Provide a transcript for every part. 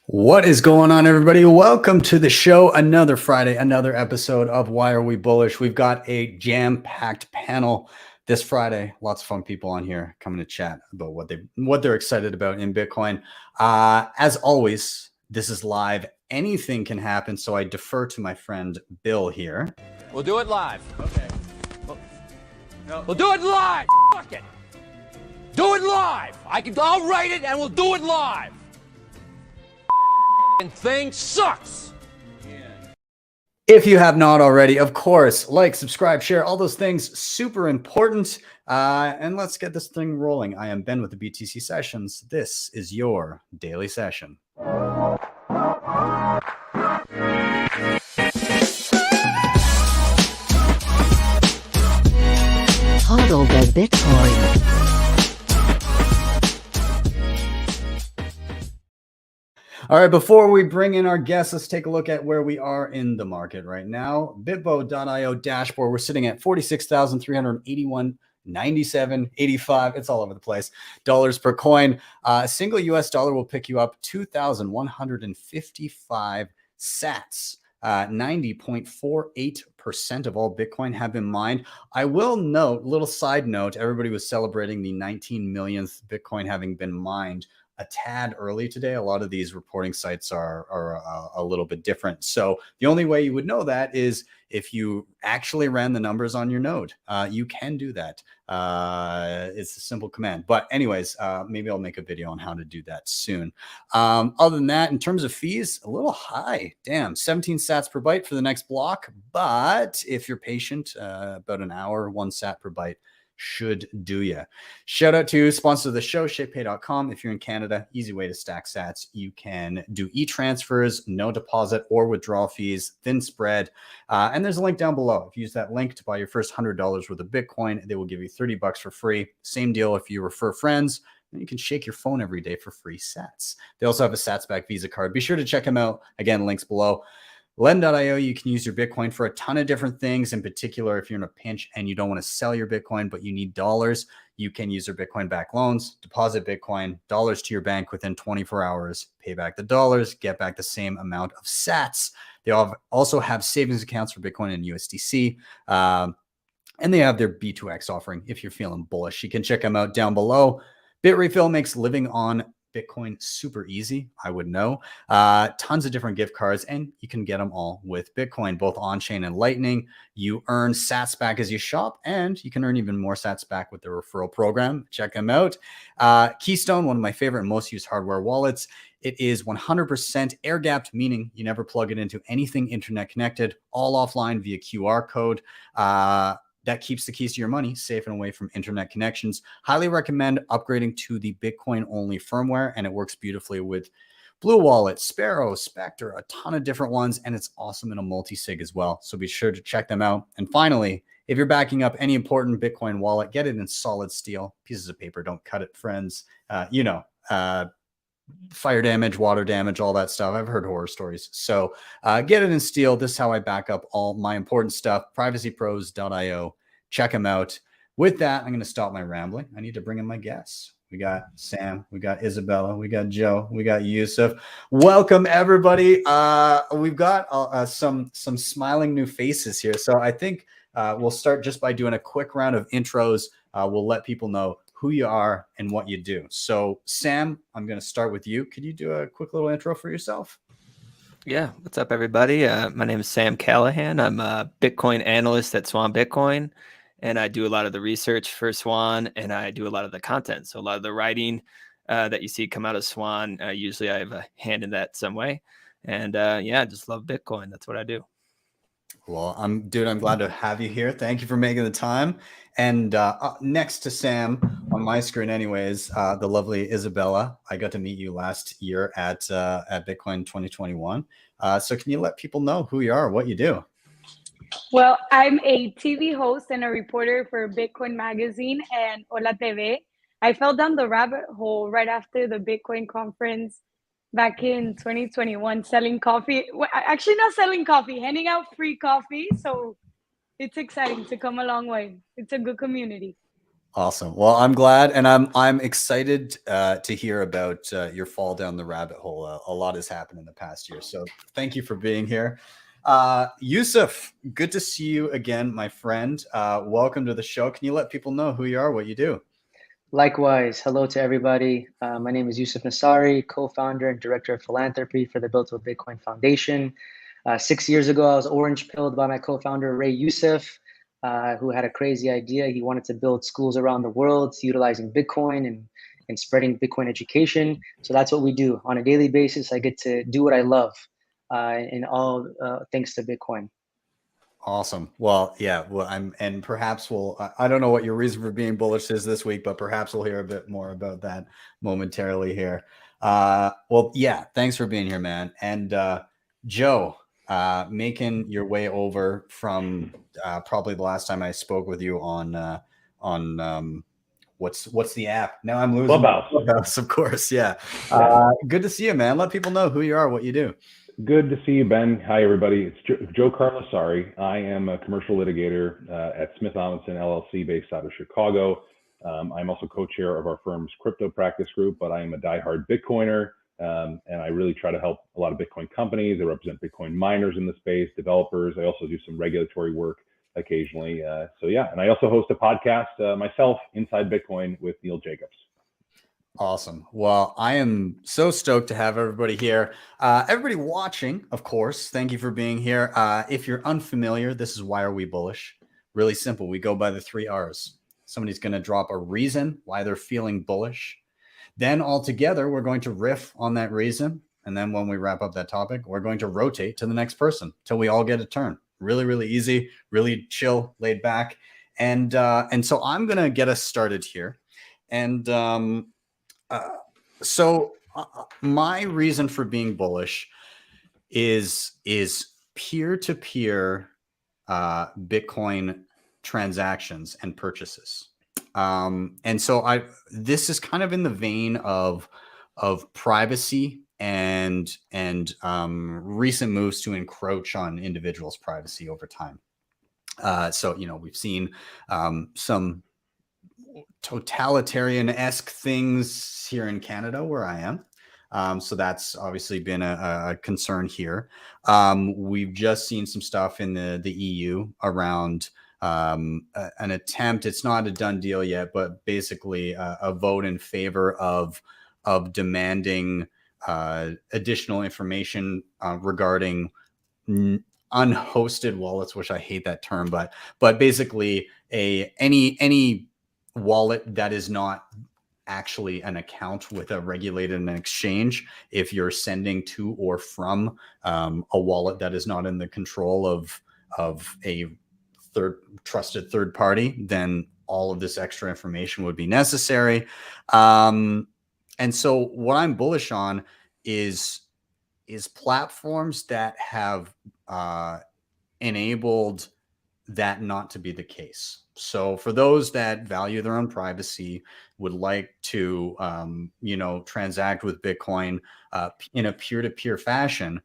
What is going on, everybody? Welcome to the show. Another Friday, another episode of Why Are We Bullish? We've got a jam-packed panel this Friday. Lots of fun people on here coming to chat about what they're excited about in Bitcoin. As always, this is live. Anything can happen, so I defer to my friend Bill here. We'll do it live. Okay. We'll do it live. Fuck it. Do it live. I'll write it and we'll do it live. Thing sucks. If you have not already, of course, like, subscribe, share, all those things, super important. And let's get this thing rolling. I am Ben with the BTC Sessions. This is your daily session. Hodl the Bitcoin. All right, before we bring in our guests, let's take a look at where we are in the market right now. Bitbo.io dashboard, we're sitting at 46,381.97, 85. It's all over the place. Dollars per coin. A single US dollar will pick you up 2,155 sats. 90.48% of all Bitcoin have been mined. I will note, little side note, everybody was celebrating the 19 millionth Bitcoin having been mined a tad early today. A lot of these reporting sites are a little bit different. So the only way you would know that is if you actually ran the numbers on your node. You can do that. It's a simple command. But anyways, maybe I'll make a video on how to do that soon. Other than that, in terms of fees, a little high. Damn, 17 sats per byte for the next block. But if you're patient, about an hour, 1 sat per byte should do ya. Shout out to sponsor of the show, Shakepay.com. If you're in Canada, easy way to stack sats. You can do e-transfers, no deposit or withdrawal fees, thin spread. And there's a link down below. If you use that link to buy your first $100 worth of Bitcoin, they will give you $30 for free. Same deal if you refer friends. And you can shake your phone every day for free sats. They also have a SatsBack Visa card. Be sure to check them out. Again, links below. LEDN.io, you can use your Bitcoin for a ton of different things. In particular, if you're in a pinch and you don't want to sell your Bitcoin, but you need dollars, you can use their Bitcoin back loans, deposit Bitcoin, dollars to your bank within 24 hours, pay back the dollars, get back the same amount of sats. They also have savings accounts for Bitcoin and USDC. And they have their B2X offering. If you're feeling bullish, you can check them out down below. Bitrefill makes living on Bitcoin super easy. I would know. Tons of different gift cards, and you can get them all with Bitcoin, both on-chain and Lightning. You earn sats back as you shop, and you can earn even more sats back with the referral program. Check them out. Keystone, one of my favorite and most used hardware wallets. It is 100% air-gapped, meaning you never plug it into anything internet connected, all offline via QR code. That keeps the keys to your money safe and away from internet connections. Highly recommend upgrading to the Bitcoin-only firmware, and it works beautifully with Blue Wallet, Sparrow, Spectre, a ton of different ones, and it's awesome in a multi-sig as well. So be sure to check them out. And finally, if you're backing up any important Bitcoin wallet, get it in solid steel. Pieces of paper, don't cut it, friends. Fire damage, water damage, all that stuff. I've heard horror stories. So get it in steel. This is how I back up all my important stuff. privacypros.io. Check them out. With that, I'm going to stop my rambling. I need to bring in my guests. We got Sam, we got Isabella, we got Joe, we got Yusuf. Welcome, everybody. We've got some smiling new faces here. So I think we'll start just by doing a quick round of intros. We'll let people know who you are and what you do. So Sam, I'm going to start with you. Could you do a quick little intro for yourself? Yeah. What's up, everybody? My name is Sam Callahan. I'm a Bitcoin analyst at Swan Bitcoin, and I do a lot of the research for Swan, and I do a lot of the content. So a lot of the writing that you see come out of Swan, usually I have a hand in that some way. And yeah, I just love Bitcoin. That's what I do. Well, I'm glad to have you here. Thank you for making the time. And next to Sam on my screen, anyways, the lovely Isabella. I got to meet you last year at Bitcoin 2021. So can you let people know who you are, what you do? Well, I'm a TV host and a reporter for Bitcoin Magazine and Hola TV. I fell down the rabbit hole right after the Bitcoin conference back in 2021, selling coffee. Well, actually, not selling coffee, handing out free coffee. So it's exciting to come a long way. It's a good community. Awesome. Well, I'm glad, and I'm excited to hear about your fall down the rabbit hole. A lot has happened in the past year, so thank you for being here. Yusuf, good to see you again, my friend. Welcome to the show. Can you let people know who you are, what you do? Likewise, hello to everybody. My name is Yusuf Nasari, co-founder and director of philanthropy for the Built with Bitcoin Foundation. 6 years ago, I was orange pilled by my co-founder, Ray Yusuf, who had a crazy idea. He wanted to build schools around the world utilizing Bitcoin and spreading Bitcoin education. So that's what we do. On a daily basis, I get to do what I love, and all thanks to Bitcoin. Awesome. Well, yeah. Well, and perhaps I don't know what your reason for being bullish is this week, but perhaps we'll hear a bit more about that momentarily here. Well, yeah. Thanks for being here, man. And Joe, making your way over from probably the last time I spoke with you on what's the app? Now I'm losing Clubhouse, of course. Yeah. Good to see you, man. Let people know who you are, what you do. Good to see you, Ben. Hi, everybody. It's Joe Carlosari. I am a commercial litigator at Smith Amundsen LLC based out of Chicago. I'm also co-chair of our firm's crypto practice group, but I am a diehard Bitcoiner, and I really try to help a lot of Bitcoin companies. I represent Bitcoin miners in the space, developers. I also do some regulatory work occasionally. So yeah, and I also host a podcast myself, Inside Bitcoin, with Neil Jacobs. Awesome. Well, I am so stoked to have everybody here. Everybody watching, of course, thank you for being here. If you're unfamiliar, this is Why Are We Bullish? Really simple. We go by the 3 R's. Somebody's going to drop a reason why they're feeling bullish. Then all together, we're going to riff on that reason. And then when we wrap up that topic, we're going to rotate to the next person till we all get a turn. Really, really easy, really chill, laid back. And so I'm going to get us started here. And so my reason for being bullish is peer-to-peer Bitcoin transactions and purchases. And so this is kind of in the vein of privacy and recent moves to encroach on individuals' privacy over time. So, we've seen some totalitarian-esque things here in Canada where I am. So that's obviously been a concern here. We've just seen some stuff in the EU around an attempt. It's not a done deal yet, but basically a vote in favor of demanding additional information regarding unhosted wallets, which I hate that term, but basically any wallet that is not actually an account with a regulated an exchange. If you're sending to or from a wallet that is not in the control of a trusted third party, then all of this extra information would be necessary. And so what I'm bullish on is platforms that have enabled that not to be the case. So for those that value their own privacy, would like to, transact with Bitcoin in a peer-to-peer fashion,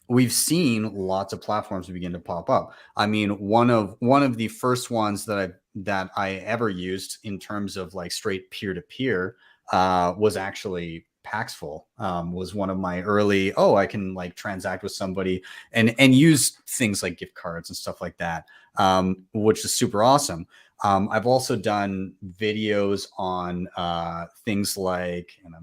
we've seen lots of platforms begin to pop up. I mean, one of the first ones that I ever used in terms of like straight peer-to-peer was actually Paxful. Was one of my early, I can like transact with somebody and use things like gift cards and stuff like that, which is super awesome. I've also done videos on things like, and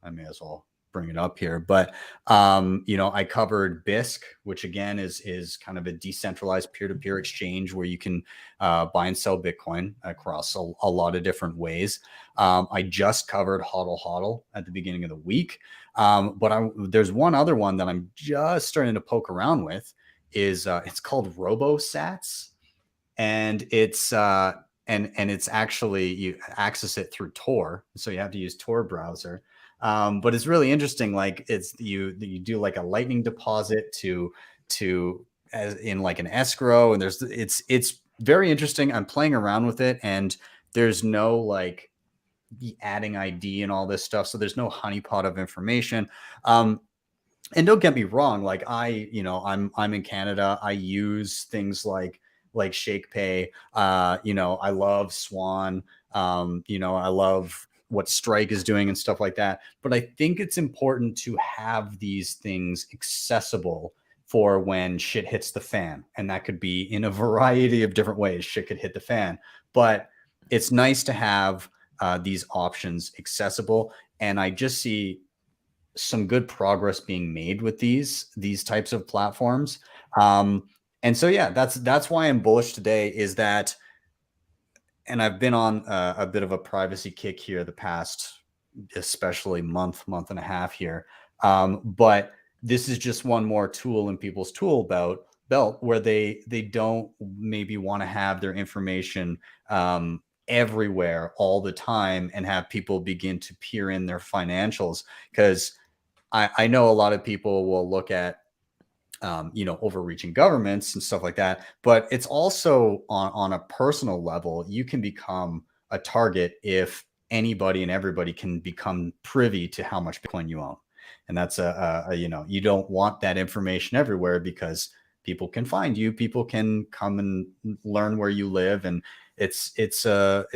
I may as well bring it up here, but I covered BISC, which again is kind of a decentralized peer-to-peer exchange where you can buy and sell Bitcoin across a lot of different ways. I just covered HODL at the beginning of the week, but there's one other one that I'm just starting to poke around with. It's called RoboSats, and it's actually you access it through Tor, so you have to use Tor browser. But it's really interesting. Like you do like a lightning deposit to as in like an escrow, and it's very interesting. I'm playing around with it, and there's no like adding ID and all this stuff. So there's no honeypot of information. And don't get me wrong, like I'm in Canada. I use things like like Shakepay. I love Swan. I love what Strike is doing and stuff like that. But I think it's important to have these things accessible for when shit hits the fan. And that could be in a variety of different ways. Shit could hit the fan. But it's nice to have these options accessible. And I just see some good progress being made with these types of platforms. And so, yeah, that's why I'm bullish today, is that, and I've been on a bit of a privacy kick here the past, especially month and a half here. But this is just one more tool in people's tool belt where they don't maybe want to have their information everywhere all the time and have people begin to peer in their financials. Because I know a lot of people will look at overreaching governments and stuff like that. But it's also on a personal level, you can become a target if anybody and everybody can become privy to how much Bitcoin you own. And that's you don't want that information everywhere, because people can find you, people can come and learn where you live. And it's a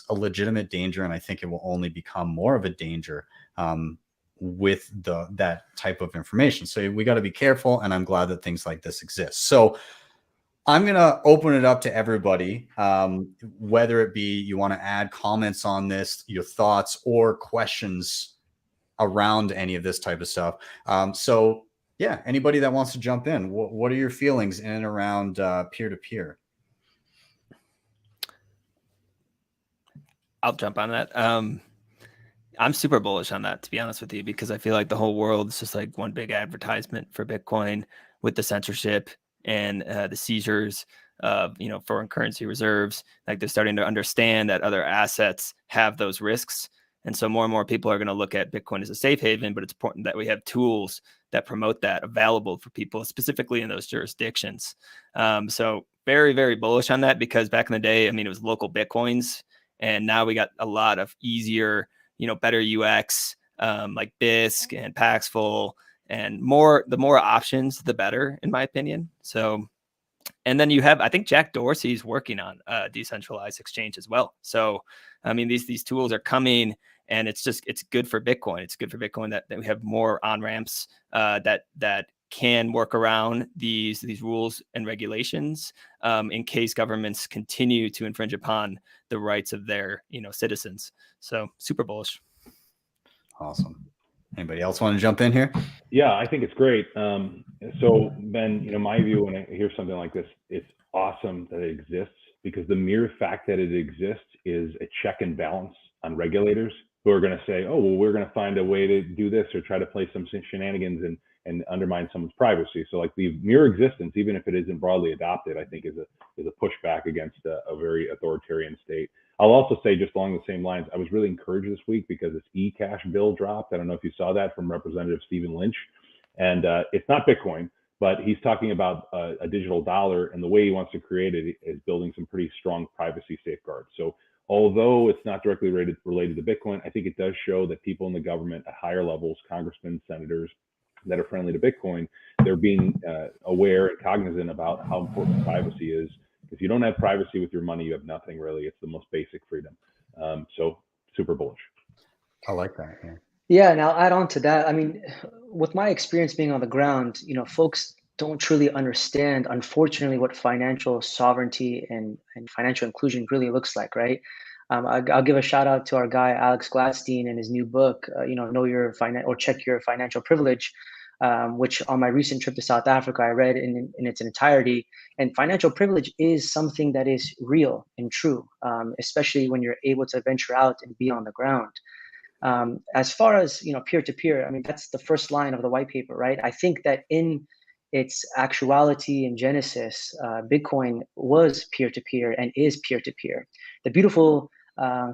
legitimate danger. And I think it will only become more of a danger with that type of information. So we got to be careful, and I'm glad that things like this exist. So I'm going to open it up to everybody, whether it be you want to add comments on this, your thoughts or questions around any of this type of stuff. So yeah, anybody that wants to jump in, what are your feelings in and around peer-to-peer? I'll jump on that. I'm super bullish on that, to be honest with you, because I feel like the whole world is just like one big advertisement for Bitcoin, with the censorship and the seizures of foreign currency reserves. Like, they're starting to understand that other assets have those risks. And so more and more people are going to look at Bitcoin as a safe haven, but it's important that we have tools that promote that available for people, specifically in those jurisdictions. So very, very bullish on that, because back in the day, it was local Bitcoins, and now we got a lot of easier, better UX, like BISC and Paxful, and the more options, the better, in my opinion. So, and then you have, I think Jack Dorsey's working on a decentralized exchange as well. So, these tools are coming, and it's good for Bitcoin. It's good for Bitcoin that we have more on-ramps that can work around these rules and regulations in case governments continue to infringe upon the rights of their citizens. So super bullish. Awesome. Anybody else want to jump in here? Yeah, I think it's great. So Ben, my view when I hear something like this, it's awesome that it exists, because the mere fact that it exists is a check and balance on regulators who are going to say, oh, well, we're going to find a way to do this, or try to play some shenanigans and undermine someone's privacy. So like the mere existence, even if it isn't broadly adopted, I think is a pushback against a very authoritarian state. I'll also say, just along the same lines, I was really encouraged this week because this e-cash bill dropped. I don't know if you saw that, from Representative Stephen Lynch. And it's not Bitcoin, but he's talking about a digital dollar, and the way he wants to create it is building some pretty strong privacy safeguards. So although it's not directly related to Bitcoin, I think it does show that people in the government at higher levels, congressmen, senators, that are friendly to Bitcoin, they're being aware and cognizant about how important privacy is. If you don't have privacy with your money, you have nothing, really. It's the most basic freedom. So super bullish. I like that. Yeah. Yeah, and I'll add on to that. With my experience being on the ground, folks don't truly understand, unfortunately, what financial sovereignty and financial inclusion really looks like, right? I'll give a shout out to our guy Alex Gladstein and his new book, Know Your or Check Your Financial Privilege, which on my recent trip to South Africa I read in its entirety. And financial privilege is something that is real and true, especially when you're able to venture out and be on the ground. As far as peer-to-peer, that's the first line of the white paper, right? I think that in its actuality and genesis, Bitcoin was peer-to-peer and is peer-to-peer. The beautiful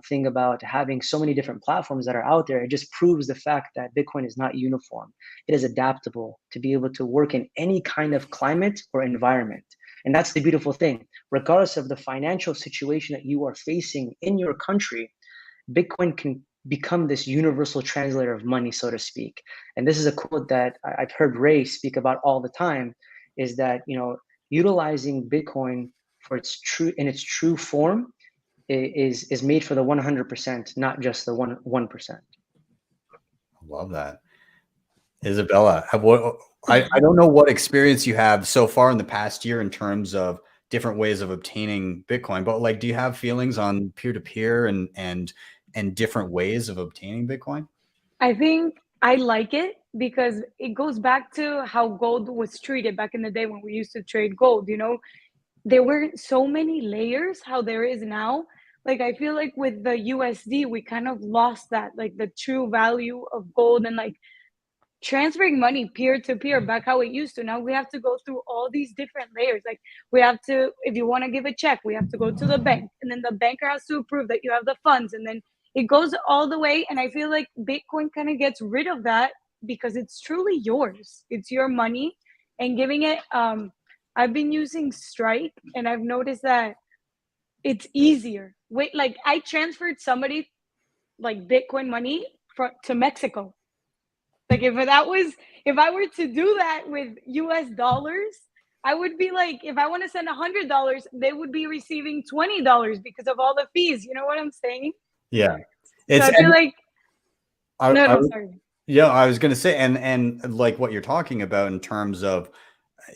thing about having so many different platforms that are out there, it just proves the fact that Bitcoin is not uniform. It is adaptable to be able to work in any kind of climate or environment. And that's the beautiful thing. Regardless of the financial situation that you are facing in your country, Bitcoin can become this universal translator of money, so to speak. And this is a quote that I've heard Ray speak about all the time, is that, utilizing Bitcoin for its true in its true form is made for the 100%, not just the 1%. Love that. Isabella, I don't know what experience you have so far in the past year in terms of different ways of obtaining Bitcoin, but like, do you have feelings on peer-to-peer and different ways of obtaining Bitcoin? I think I like it because it goes back to how gold was treated back in the day when we used to trade gold. You know, there weren't so many layers how there is now. Like, I feel like with the USD, we kind of lost that, like the true value of gold, and like transferring money peer to peer back how it used to. Now we have to go through all these different layers. Like, we have to, if you want to give a check, we have to go to the bank, and then the banker has to approve that you have the funds, and then it goes all the way. And I feel like Bitcoin kind of gets rid of that because it's truly yours. It's your money, and giving it. I've been using Strike, and I've noticed that it's easier. Wait, like I transferred somebody like Bitcoin money to Mexico. Like, if I were to do that with US dollars, I would be like, if I want to send $100, they would be receiving $20 because of all the fees. You know what I'm saying? Yeah. So I feel like, sorry. Yeah, I was going to say, and like what you're talking about in terms of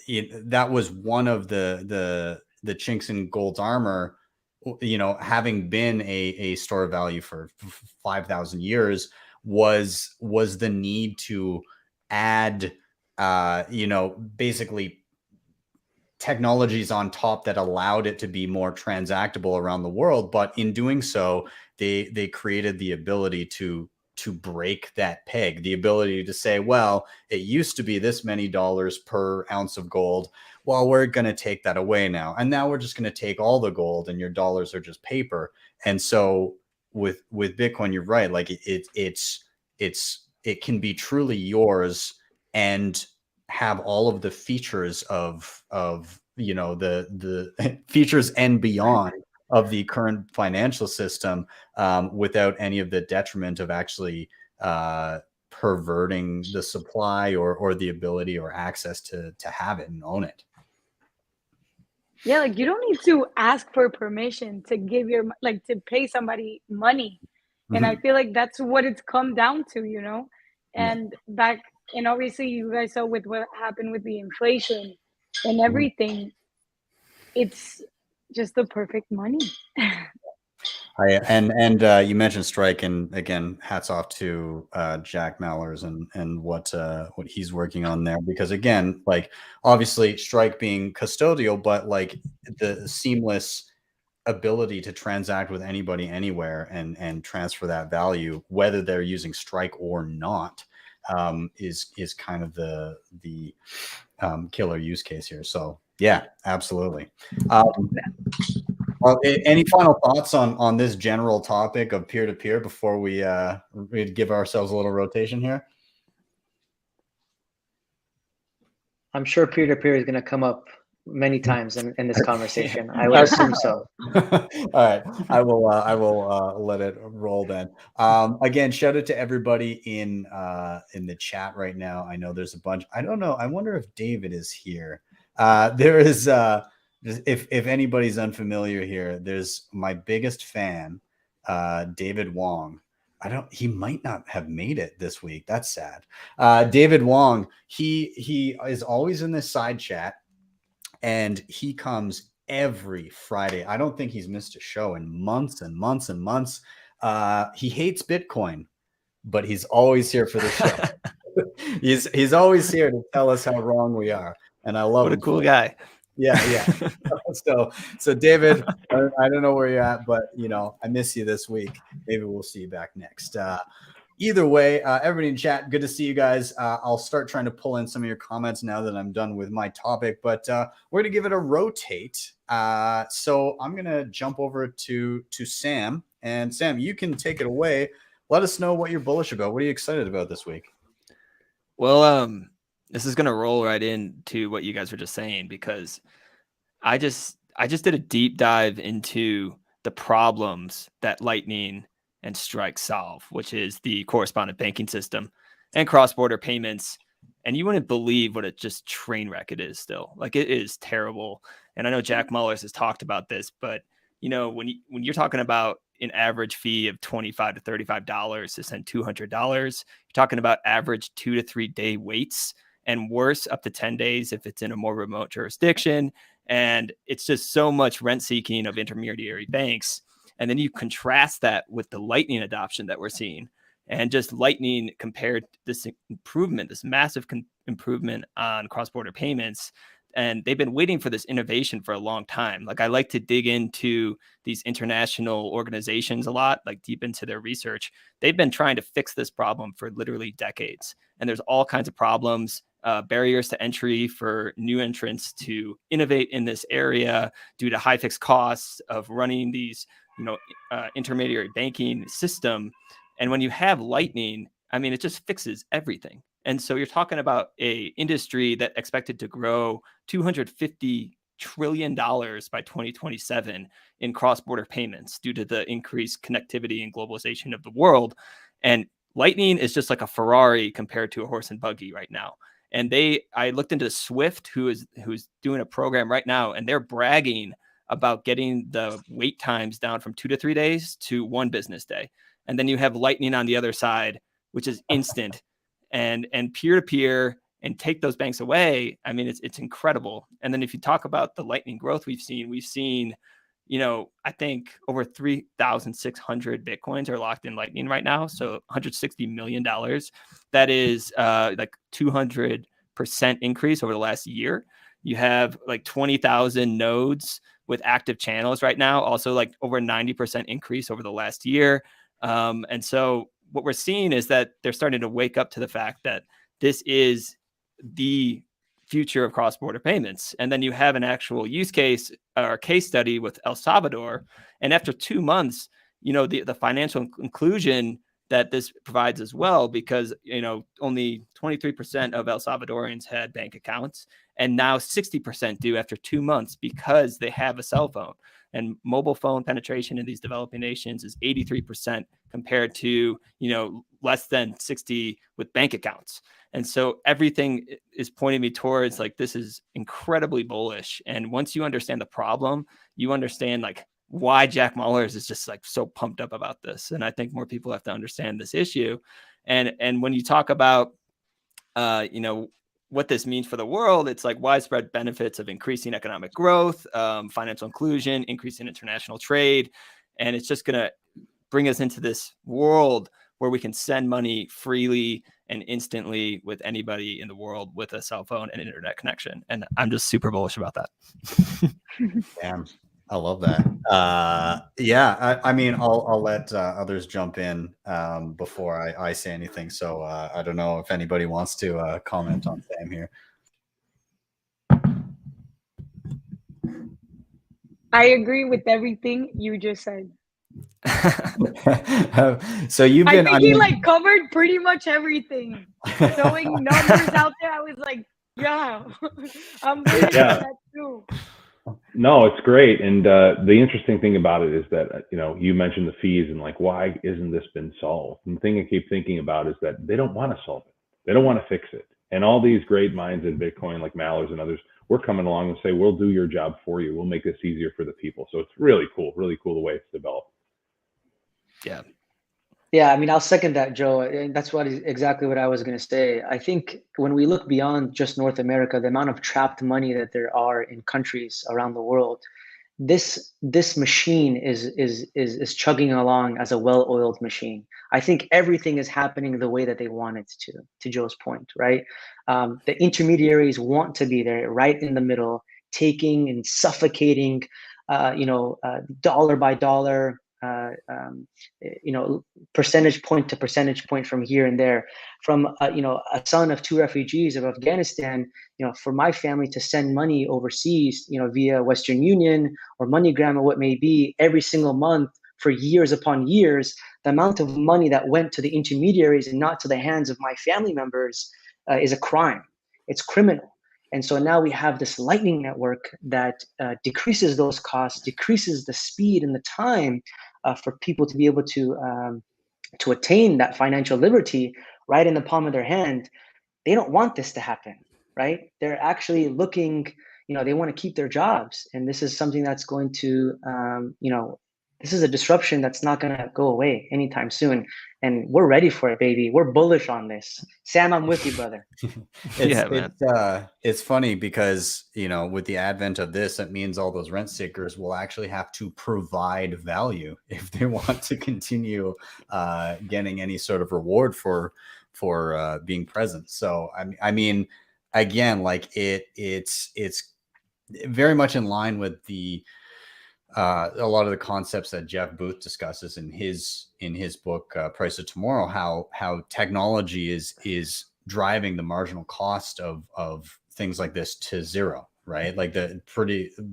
that was one of the chinks in gold's armor, you know, having been a store of value for 5,000 years was the need to add, you know, basically technologies on top that allowed it to be more transactable around the world. But in doing so, they created the ability to break that peg, the ability to say, well, it used to be this many dollars per ounce of gold. Well, we're going to take that away now. And now we're just going to take all the gold and your dollars are just paper. And so with Bitcoin, you're right. Like it can be truly yours and have all of the features of, you know, the features and beyond of the current financial system, without any of the detriment of actually perverting the supply or the ability or access to have it and own it. Yeah, like you don't need to ask for permission to give to pay somebody money. And I feel like that's what it's come down to, you know? And and obviously you guys saw with what happened with the inflation and everything, it's just the perfect money. You mentioned Strike, and again, hats off to Jack Mallers and what he's working on there, because again, like obviously Strike being custodial, but like the seamless ability to transact with anybody anywhere and transfer that value, whether they're using Strike or not, is kind of the killer use case here. So yeah, absolutely. Well, any final thoughts on this general topic of peer-to-peer before we give ourselves a little rotation here? I'm sure peer-to-peer is going to come up many times in this conversation. I would assume so. All right, I will let it roll then. Again, shout out to everybody in the chat right now. I know there's a bunch. I don't know. I wonder if David is here. There is. If anybody's unfamiliar here, there's my biggest fan, David Wong. He might not have made it this week. That's sad. David Wong, he is always in this side chat, and he comes every Friday. I don't think he's missed a show in months and months and months. He hates Bitcoin, but he's always here for the show. he's always here to tell us how wrong we are. And I love what a cool guy. Yeah. So David, I don't know where you're at, but you know, I miss you this week. Maybe we'll see you back next. Either way, everybody in chat, good to see you guys. I'll start trying to pull in some of your comments now that I'm done with my topic, but we're going to give it a rotate. So I'm going to jump over to Sam. And Sam, you can take it away. Let us know what you're bullish about. What are you excited about this week? Well, this is going to roll right into what you guys were just saying, because I just did a deep dive into the problems that Lightning and Strike solve, which is the correspondent banking system and cross-border payments And you wouldn't believe what a just train wreck it is still. Like, it is terrible. And I know Jack Mullers has talked about this, but when you're talking about an average fee of $25 to $35 to send $200, you're talking about average 2 to 3 day waits, and worse, up to 10 days if it's in a more remote jurisdiction. And it's just so much rent seeking of intermediary banks. And then you contrast that with the Lightning adoption that we're seeing. And just Lightning compared this improvement, this massive improvement on cross-border payments. And they've been waiting for this innovation for a long time. Like, I like to dig into these international organizations a lot, like deep into their research. They've been trying to fix this problem for literally decades. And there's all kinds of problems, barriers to entry for new entrants to innovate in this area due to high fixed costs of running these, intermediary banking system. And when you have Lightning, I mean, it just fixes everything. And so you're talking about a industry that expected to grow $250 trillion by 2027 in cross-border payments due to the increased connectivity and globalization of the world. And Lightning is just like a Ferrari compared to a horse and buggy right now. And I looked into Swift, who's doing a program right now, and they're bragging about getting the wait times down from 2 to 3 days to 1 business day. And then you have Lightning on the other side, which is instant and peer-to-peer, and take those banks away. I mean, it's incredible. And then if you talk about the Lightning growth we've seen, I think over 3,600 Bitcoins are locked in Lightning right now. So $160 million. That is like 200% increase over the last year. You have like 20,000 nodes with active channels right now. Also like over 90% increase over the last year. And so what we're seeing is that they're starting to wake up to the fact that this is the future of cross-border payments. And then you have an actual use case or case study with El Salvador. And after 2 months, the financial inclusion that this provides as well, because, only 23% of El Salvadorians had bank accounts, and now 60% do after 2 months because they have a cell phone. And mobile phone penetration in these developing nations is 83% compared to, less than 60 with bank accounts. And so everything is pointing me towards like, this is incredibly bullish. And once you understand the problem, you understand like why Jack Mullers is just like so pumped up about this. And I think more people have to understand this issue. And when you talk about, what this means for the world, it's like widespread benefits of increasing economic growth, financial inclusion, increasing international trade. And it's just going to bring us into this world where we can send money freely and instantly with anybody in the world with a cell phone and internet connection. And I'm just super bullish about that. Damn. I love that. Yeah, I mean, I'll let others jump in before I say anything. So I don't know if anybody wants to comment on Sam here. I agree with everything you just said. So you've been. I think he like covered pretty much everything. Throwing numbers out there, I was like, yeah, I'm really that too. No, it's great. And the interesting thing about it is that, you mentioned the fees and like, why isn't this been solved? And the thing I keep thinking about is that they don't want to solve it. They don't want to fix it. And all these great minds in Bitcoin, like Mallers and others, we're coming along and say, we'll do your job for you. We'll make this easier for the people. So it's really cool the way it's developed. Yeah. Yeah, I mean, I'll second that, Joe. And that's exactly what I was going to say. I think when we look beyond just North America, the amount of trapped money that there are in countries around the world, this machine is chugging along as a well-oiled machine. I think everything is happening the way that they want it to Joe's point, right? The intermediaries want to be there right in the middle, taking and suffocating, dollar by dollar, percentage point to percentage point from here and there. From a son of 2 refugees of Afghanistan, for my family to send money overseas, via Western Union or MoneyGram or what may be, every single month for years upon years, the amount of money that went to the intermediaries and not to the hands of my family members is a crime. It's criminal. And so now we have this Lightning Network that decreases those costs, decreases the speed and the time for people to be able to attain that financial liberty right in the palm of their hand. they don't want this to happen, right? They're actually looking, they want to keep their jobs. And this is something that's going to, this is a disruption that's not going to go away anytime soon. And we're ready for it, baby. We're bullish on this. Sam, I'm with you, brother. It's funny because, with the advent of this, it means all those rent seekers will actually have to provide value if they want to continue getting any sort of reward for being present. So, I mean, again, like it's very much in line with a lot of the concepts that Jeff Booth discusses in his book Price of Tomorrow, how technology is driving the marginal cost of things like this to zero, right? Like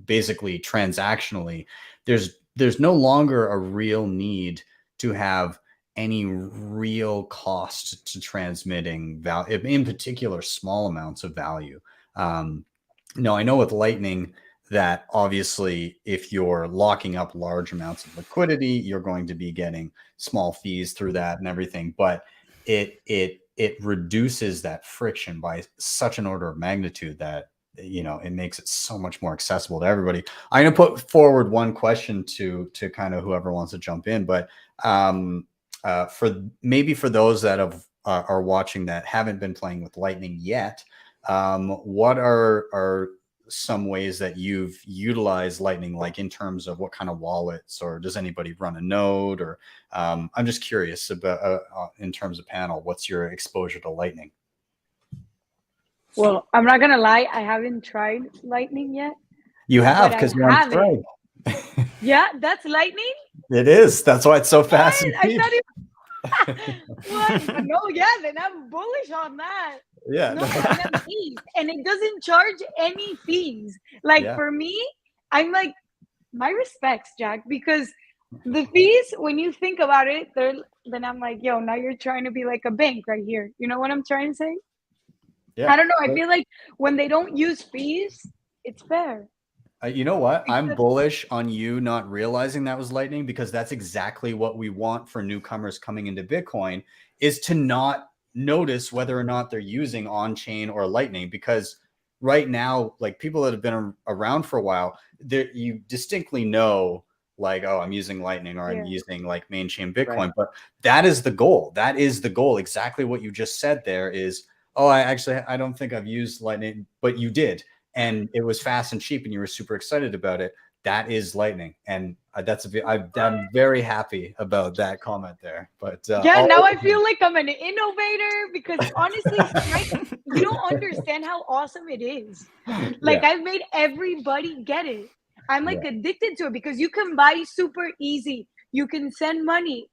basically transactionally, there's no longer a real need to have any real cost to transmitting value, in particular small amounts of value. No, I know with Lightning that obviously if you're locking up large amounts of liquidity, you're going to be getting small fees through that and everything, but it reduces that friction by such an order of magnitude that, it makes it so much more accessible to everybody. I'm going to put forward one question to kind of whoever wants to jump in, but for those that are watching that haven't been playing with Lightning yet, what are some ways that you've utilized Lightning, like in terms of what kind of wallets, or does anybody run a node, or I'm just curious about in terms of panel, what's your exposure to Lightning? Well, I'm not gonna lie, I haven't tried Lightning yet. You have, because you're on Thread. Yeah, that's Lightning. It is. That's why it's so fast. I thought what? No, yeah, then I'm bullish on that. Yeah. No, fees, and it doesn't charge any fees. Like for me, I'm like, my respects, Jack, because the fees, when you think about it, then I'm like, yo, now you're trying to be like a bank right here. You know what I'm trying to say? Yeah. I don't know. I feel like when they don't use fees, it's fair. You know what? I'm bullish on you not realizing that was Lightning, because that's exactly what we want for newcomers coming into Bitcoin, is to not notice whether or not they're using on-chain or Lightning. Because right now, like people that have been around for a while, you distinctly know, like, oh, I'm using Lightning, or I'm using like main chain Bitcoin. Right. But that is the goal. That is the goal. Exactly what you just said there is, oh, I don't think I've used Lightning, but you did. And it was fast and cheap and you were super excited about it. That is Lightning. And I'm very happy about that comment there. But yeah, now I feel like I'm an innovator, because honestly, you don't understand how awesome it is. Like I've made everybody get it. I'm like addicted to it, because you can buy super easy. You can send money.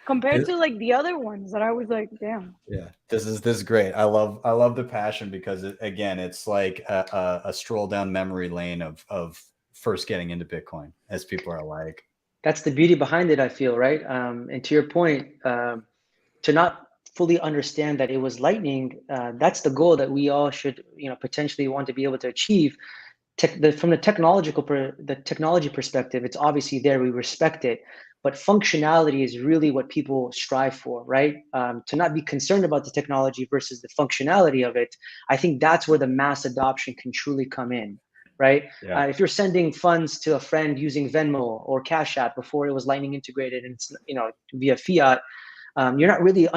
Compared to like the other ones that I was like, damn. Yeah, this is great. I love the passion, because it's like a stroll down memory lane of first getting into Bitcoin, as people are like. That's the beauty behind it, I feel, right? And to your point, to not fully understand that it was Lightning, that's the goal that we all should, potentially want to be able to achieve. From the technology perspective, it's obviously there. We respect it. But functionality is really what people strive for, right? To not be concerned about the technology versus the functionality of it. I think that's where the mass adoption can truly come in, right? Yeah. If you're sending funds to a friend using Venmo or Cash App before it was Lightning integrated, and it's, via fiat, you're not really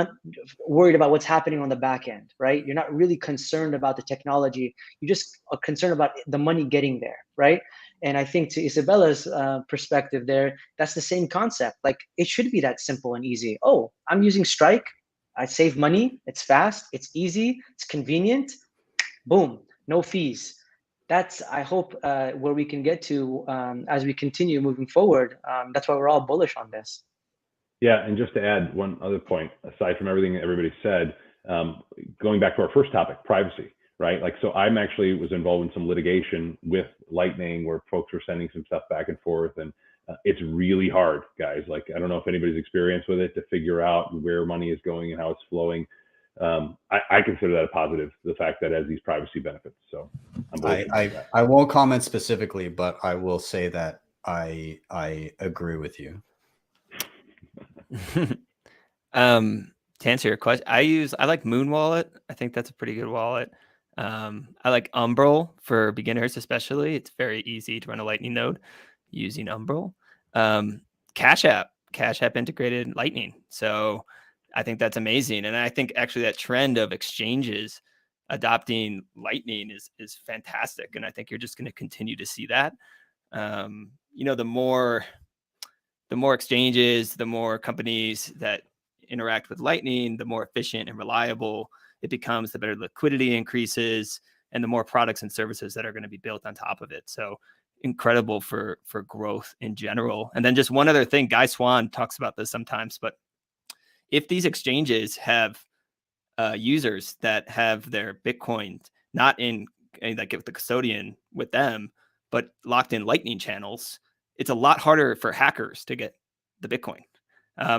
worried about what's happening on the back end, right? You're not really concerned about the technology. You just are concerned about the money getting there, right? And I think to Isabella's perspective there, that's the same concept. Like it should be that simple and easy. Oh, I'm using Strike. I save money. It's fast. It's easy. It's convenient. Boom, no fees. That's, I hope, where we can get to as we continue moving forward. That's why we're all bullish on this. Yeah, and just to add one other point, aside from everything that everybody said, going back to our first topic, privacy, right? Like, so I'm actually was involved in some litigation with Lightning where folks were sending some stuff back and forth, and it's really hard, guys. Like, I don't know if anybody's experienced with it, to figure out where money is going and how it's flowing. I consider that a positive, the fact that it has these privacy benefits. So I won't comment specifically, but I will say that I agree with you. To answer your question, I like Moon Wallet. I think that's a pretty good wallet. I like Umbrel for beginners, especially. It's very easy to run a Lightning node using Umbrel. Cash App integrated Lightning. So I think that's amazing. And I think actually that trend of exchanges adopting Lightning is fantastic. And I think you're just going to continue to see that. The more exchanges, the more companies that interact with Lightning, the more efficient and reliable it becomes, the better liquidity increases, and the more products and services that are going to be built on top of it. So incredible for growth in general. And then just one other thing, Guy Swan talks about this sometimes, but if these exchanges have users that have their Bitcoin not in like the custodian with them, but locked in Lightning channels, it's a lot harder for hackers to get the Bitcoin.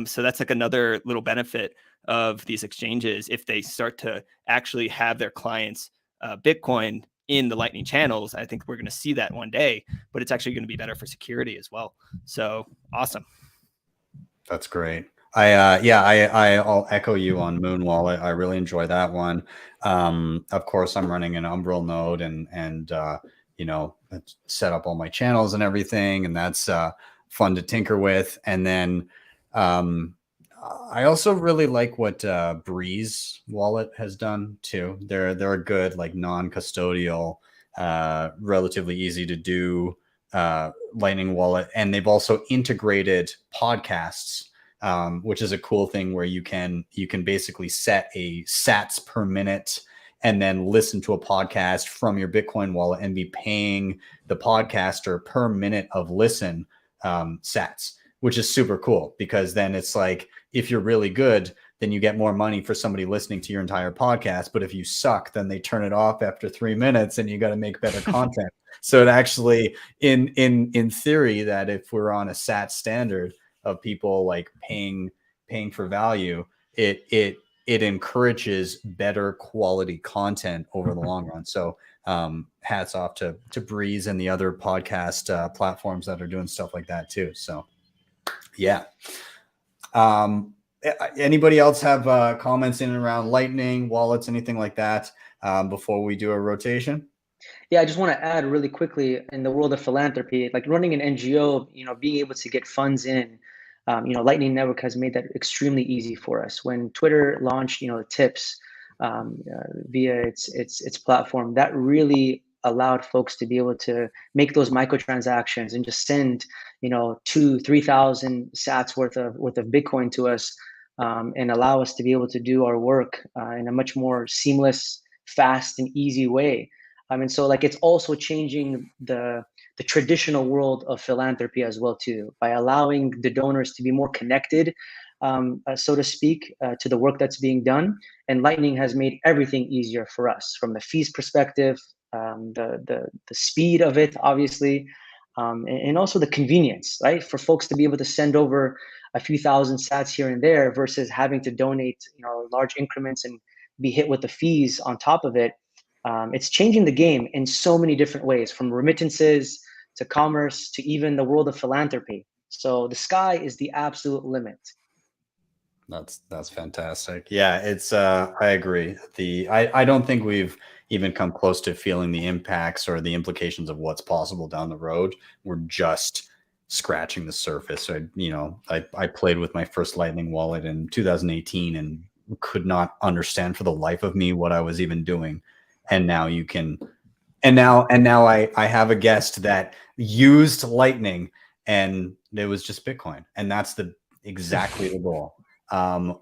So that's like another little benefit of these exchanges. If they start to actually have their clients Bitcoin in the Lightning channels, I think we're going to see that one day, but it's actually going to be better for security as well. So awesome. That's great. I'll echo you on Moon Wallet. I really enjoy that one. Of course, I'm running an Umbrel node and set up all my channels and everything, and that's fun to tinker with. And then I also really like what Breeze Wallet has done too. They're a good like non-custodial, relatively easy to do Lightning wallet, and they've also integrated podcasts, which is a cool thing where you can basically set a sats per minute and then listen to a podcast from your Bitcoin wallet and be paying the podcaster per minute of listen sats, which is super cool, because then it's like, if you're really good, then you get more money for somebody listening to your entire podcast. But if you suck, then they turn it off after 3 minutes and you got to make better content. So it actually, in theory, that if we're on a SAT standard of people like paying for value, it encourages better quality content over the long run. So hats off to Breeze and the other podcast platforms that are doing stuff like that too. So yeah. Anybody else have comments in and around Lightning, wallets, anything like that before we do a rotation? Yeah, I just want to add really quickly, in the world of philanthropy, like running an NGO, being able to get funds in, Lightning Network has made that extremely easy for us. When Twitter launched, tips via its platform, that really allowed folks to be able to make those microtransactions and just send, 2,000-3,000 sats worth of Bitcoin to us, and allow us to be able to do our work in a much more seamless, fast, and easy way. And so like it's also changing the traditional world of philanthropy as well too, by allowing the donors to be more connected, so to speak, to the work that's being done. And Lightning has made everything easier for us from the fees perspective, the speed of it, obviously, and also the convenience, right? For folks to be able to send over a few thousand sats here and there versus having to donate, large increments and be hit with the fees on top of it. It's changing the game in so many different ways, from remittances to commerce to even the world of philanthropy. So the sky is the absolute limit. That's fantastic. Yeah, it's I agree. I don't think we've even come close to feeling the impacts or the implications of what's possible down the road. We're just scratching the surface. I played with my first Lightning wallet in 2018 and could not understand for the life of me what I was even doing. And now you can, and now I have a guest that used Lightning and it was just Bitcoin. And that's exactly the goal,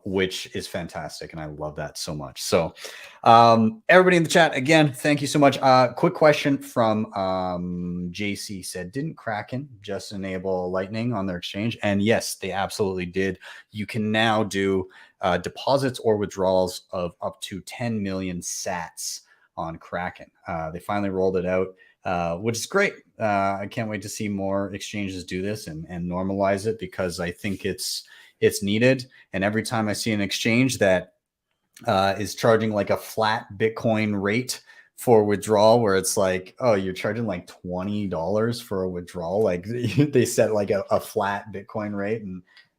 which is fantastic. And I love that so much. So everybody in the chat, again, thank you so much. Quick question from JC said, didn't Kraken just enable Lightning on their exchange? And yes, they absolutely did. You can now do deposits or withdrawals of up to 10 million sats on Kraken. They finally rolled it out, which is great. I can't wait to see more exchanges do this and normalize it, because I think it's needed. And every time I see an exchange that is charging like a flat Bitcoin rate for withdrawal, where it's like, oh, you're charging like $20 for a withdrawal, like they set like a flat Bitcoin rate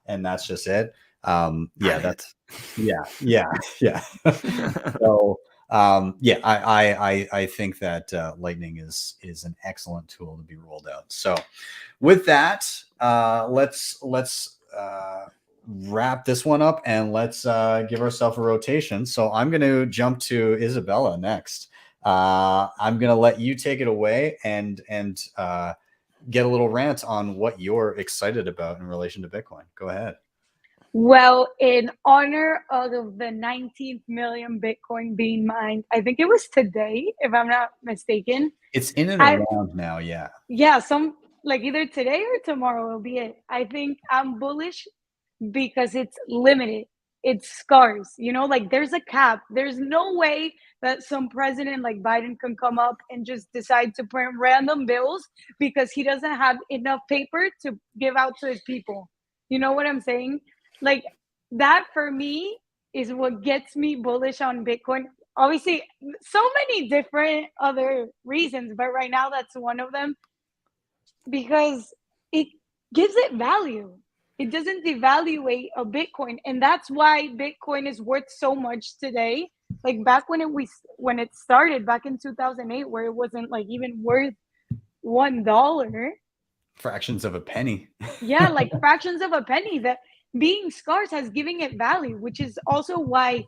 and that's just it. That's yeah. So yeah, I think that Lightning is an excellent tool to be rolled out. So with that, let's wrap this one up and let's give ourselves a rotation. So I'm going to jump to Isabella next. I'm going to let you take it away and get a little rant on what you're excited about in relation to Bitcoin. Go ahead. Well, in honor of the 19th million Bitcoin being mined, I think it was today, if I'm not mistaken. It's in and around now, yeah. Yeah, like either today or tomorrow will be it. I think I'm bullish because it's limited. It's scarce. You know, like there's a cap. There's no way that some president like Biden can come up and just decide to print random bills because he doesn't have enough paper to give out to his people. You know what I'm saying? Like that for me is what gets me bullish on Bitcoin. Obviously, so many different other reasons, but right now that's one of them because it gives it value. It doesn't devaluate a Bitcoin, and that's why Bitcoin is worth so much today. Like back when it started back in 2008, where it wasn't like even worth $1. Fractions of a penny. Yeah, like fractions of a penny. That being scarce has given it value, which is also why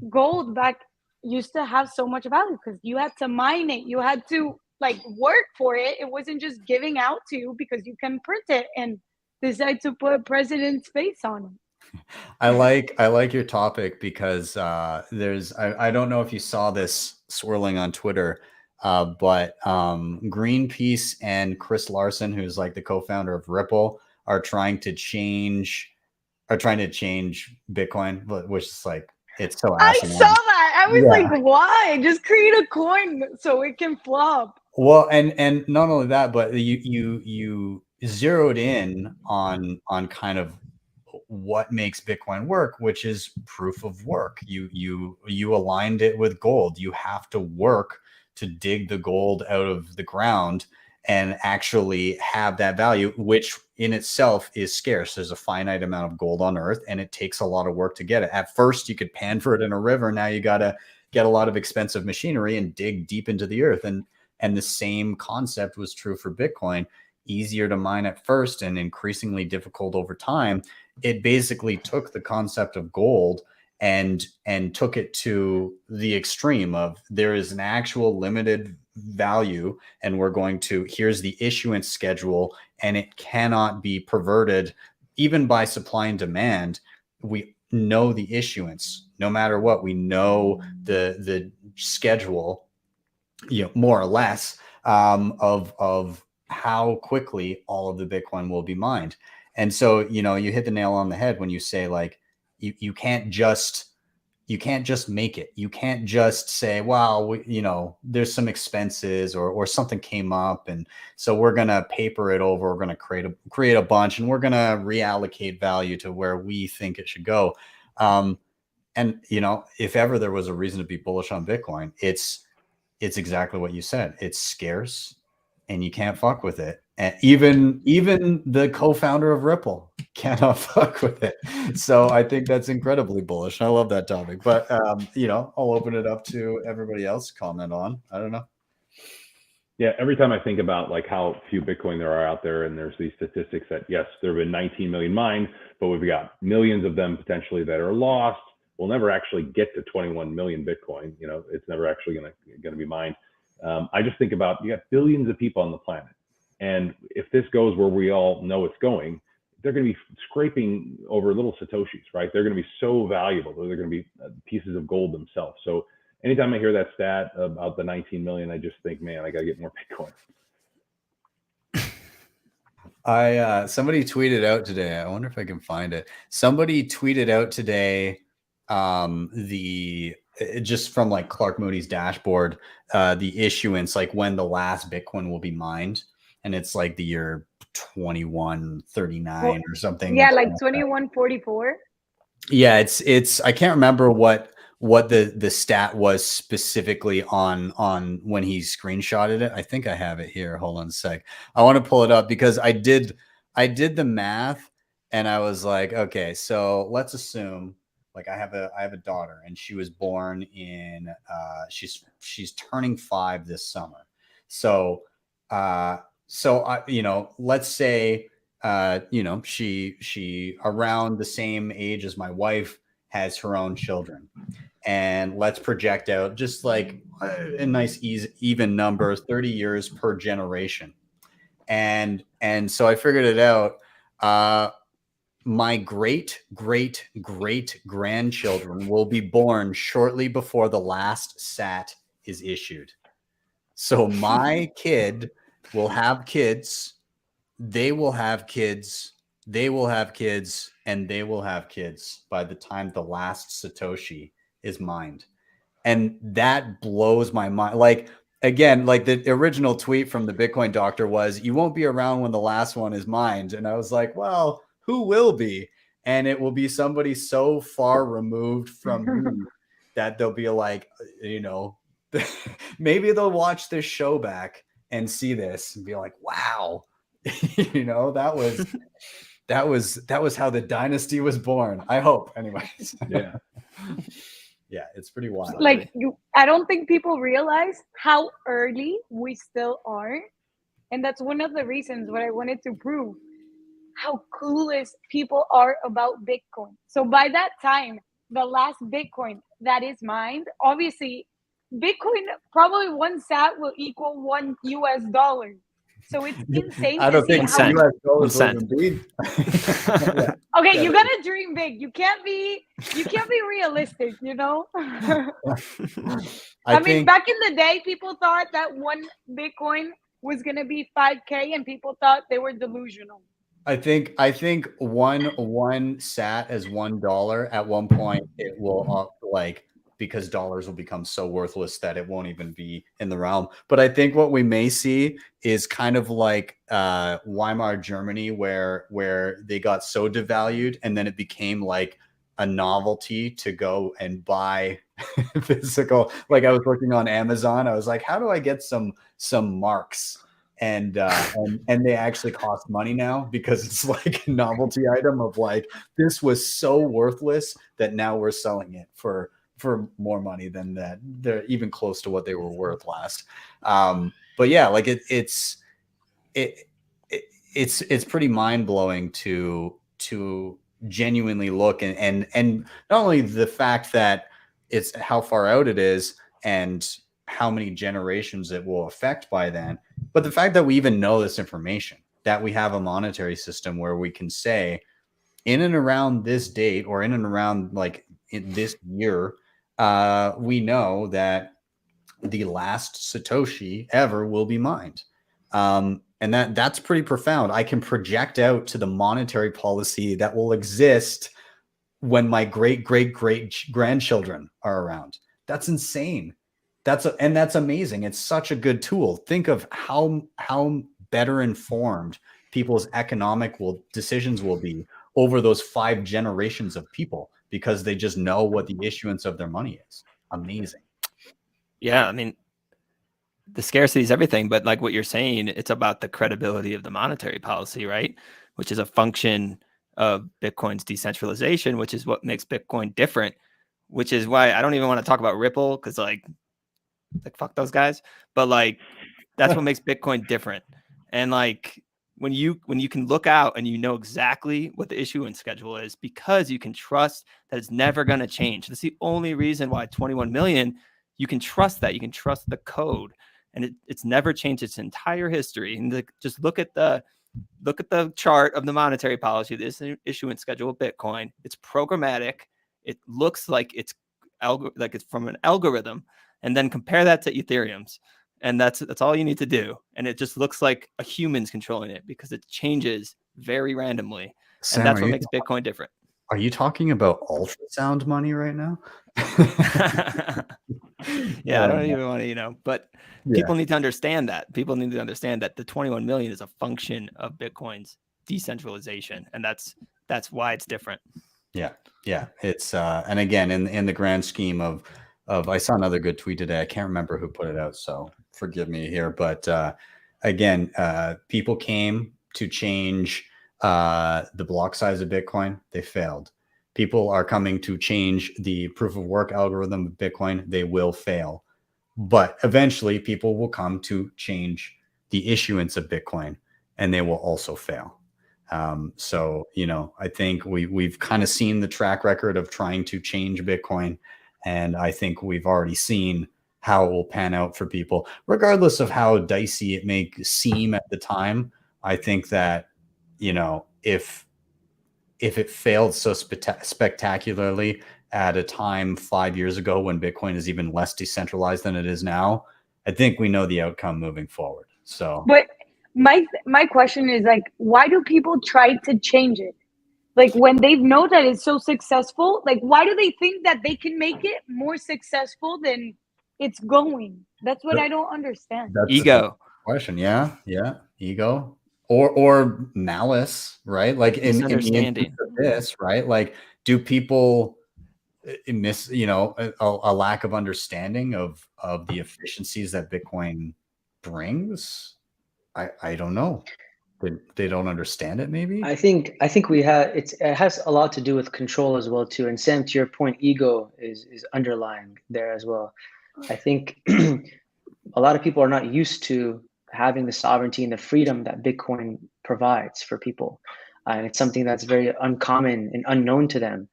gold back used to have so much value because you had to mine it, you had to like work for it. It wasn't just giving out to you because you can print it and decide to put a president's face on it. I like your topic because there's I don't know if you saw this swirling on Twitter, but Greenpeace and Chris Larson, who's like the co-founder of Ripple, are trying to change Bitcoin, which is like it's so asinine. I saw that. I was like, why? Just create a coin so it can flop. Well, and not only that, but you zeroed in on kind of what makes Bitcoin work, which is proof of work. You aligned it with gold. You have to work to dig the gold out of the ground and actually have that value, which in itself is scarce. There's a finite amount of gold on Earth, and it takes a lot of work to get it. At first, you could pan for it in a river. Now you got to get a lot of expensive machinery and dig deep into the earth. And the same concept was true for Bitcoin. Easier to mine at first and increasingly difficult over time. It basically took the concept of gold and took it to the extreme of there is an actual limited value, and we're going to, here's the issuance schedule, and it cannot be perverted even by supply and demand. We know the issuance no matter what. We know the schedule, more or less, of how quickly all of the Bitcoin will be mined. And so, you hit the nail on the head when you say like, you can't just make it. You can't just say, well, there's some expenses or something came up, and so we're going to paper it over. We're going to create a bunch, and we're going to reallocate value to where we think it should go. And if ever there was a reason to be bullish on Bitcoin, it's exactly what you said. It's scarce, and you can't fuck with it. And even the co-founder of Ripple cannot fuck with it. So I think that's incredibly bullish. I love that topic. But I'll open it up to everybody else to comment on. I don't know. Yeah, every time I think about like how few Bitcoin there are out there, and there's these statistics that yes, there have been 19 million mined, but we've got millions of them potentially that are lost. We'll never actually get to 21 million Bitcoin. It's never actually going to be mined. I just think about, you got billions of people on the planet. And if this goes where we all know it's going, they're going to be scraping over little Satoshis, right? They're going to be so valuable. They're going to be pieces of gold themselves. So anytime I hear that stat about the 19 million, I just think, man, I got to get more Bitcoin. Somebody tweeted out today. I wonder if I can find it. Somebody tweeted out today just from like Clark Moody's dashboard, the issuance, like when the last Bitcoin will be mined, and it's like the year 2139 or something. Yeah, like 2144. Yeah, it's I can't remember what the stat was specifically on when he screenshotted it. I think I have it here. Hold on a sec. I want to pull it up because I did the math, And I was like, okay, so let's assume like I have a daughter and she was born in she's turning 5 this summer. So let's say she around the same age as my wife has her own children. And let's project out just like a nice even number, 30 years per generation. And so I figured it out. My great grandchildren will be born shortly before the last SAT is issued. So my kid will have kids, they will have kids, they will have kids, and they will have kids by the time the last Satoshi is mined. And that blows my mind. Like, again, like the original tweet from the Bitcoin doctor was, you won't be around when the last one is mined. And I was like, well, who will be? And it will be somebody so far removed from me that they'll be like, maybe they'll watch this show back and see this and be like, wow, that was how the dynasty was born. I hope, anyways. Yeah. Yeah, it's pretty wild. Like, I don't think people realize how early we still are. And that's one of the reasons what I wanted to prove, how clueless people are about Bitcoin. So by that time, the last Bitcoin that is mined, obviously, Bitcoin, probably one sat will equal $1. So it's insane. I don't think how US dollars will even be. Okay, you gotta dream big. You can't be realistic, I mean, back in the day, people thought that one Bitcoin was gonna be 5K, and people thought they were delusional. I think one sat as $1 at one point. It will because dollars will become so worthless that it won't even be in the realm. But I think what we may see is kind of like Weimar Germany, where they got so devalued and then it became like a novelty to go and buy physical. Like, I was looking on Amazon, I was like, how do I get some marks? And they actually cost money now because it's like a novelty item of like, this was so worthless that now we're selling it for more money than that. They're even close to what they were worth last. But yeah, like it's pretty mind blowing to genuinely look and not only the fact that it's how far out it is and how many generations it will affect by then, but the fact that we even know this information, that we have a monetary system where we can say in and around this date or in and around like in this year, we know that the last Satoshi ever will be mined. And that's pretty profound. I can project out to the monetary policy that will exist when my great grandchildren are around. That's insane. That's amazing. It's such a good tool. Think of how better informed people's economic decisions will be over those 5 generations of people because they just know what the issuance of their money is. Amazing. Yeah, I mean, the scarcity is everything, but like what you're saying, it's about the credibility of the monetary policy, right? Which is a function of Bitcoin's decentralization, which is what makes Bitcoin different, which is why I don't even want to talk about Ripple because like fuck those guys, but like that's what makes Bitcoin different. And like when you can look out and you know exactly what the issuance schedule is because you can trust that it's never going to change. That's the only reason why 21 million, you can trust that. You can trust the code, and it's never changed its entire history. And just look at the chart of the monetary policy, this issuance schedule of Bitcoin. It's programmatic. It looks like it's from an algorithm. And then compare that to Ethereum's. And that's all you need to do. And it just looks like a human's controlling it because it changes very randomly. Sam, and that's what makes Bitcoin different. Are you talking about ultrasound money right now? Yeah, I don't even want to, but people need to understand that. People need to understand that the 21 million is a function of Bitcoin's decentralization. And that's why it's different. Yeah. It's and again, in the grand scheme of I saw another good tweet today. I can't remember who put it out, so forgive me here. But again, people came to change the block size of Bitcoin, they failed. People are coming to change the proof of work algorithm of Bitcoin, they will fail. But eventually people will come to change the issuance of Bitcoin, and they will also fail. So, I think we've kind of seen the track record of trying to change Bitcoin. And I think we've already seen how it will pan out for people, regardless of how dicey it may seem at the time. I think that, if it failed so spectacularly at a time 5 years ago when Bitcoin is even less decentralized than it is now, I think we know the outcome moving forward. So, But my question is like, why do people try to change it? Like when they know that it's so successful, like why do they think that they can make it more successful than it's going? That's what I don't understand. that's Ego. a question. Yeah, ego or malice, right? Like in the instance Misunderstanding. of this, right? Like, do people miss, a lack of understanding of the efficiencies that Bitcoin brings? I don't know. They don't understand it, maybe. I think we have it has a lot to do with control as well too. And Sam, to your point, ego is underlying there as well. I think a lot of people are not used to having the sovereignty and the freedom that Bitcoin provides for people, and it's something that's very uncommon and unknown to them.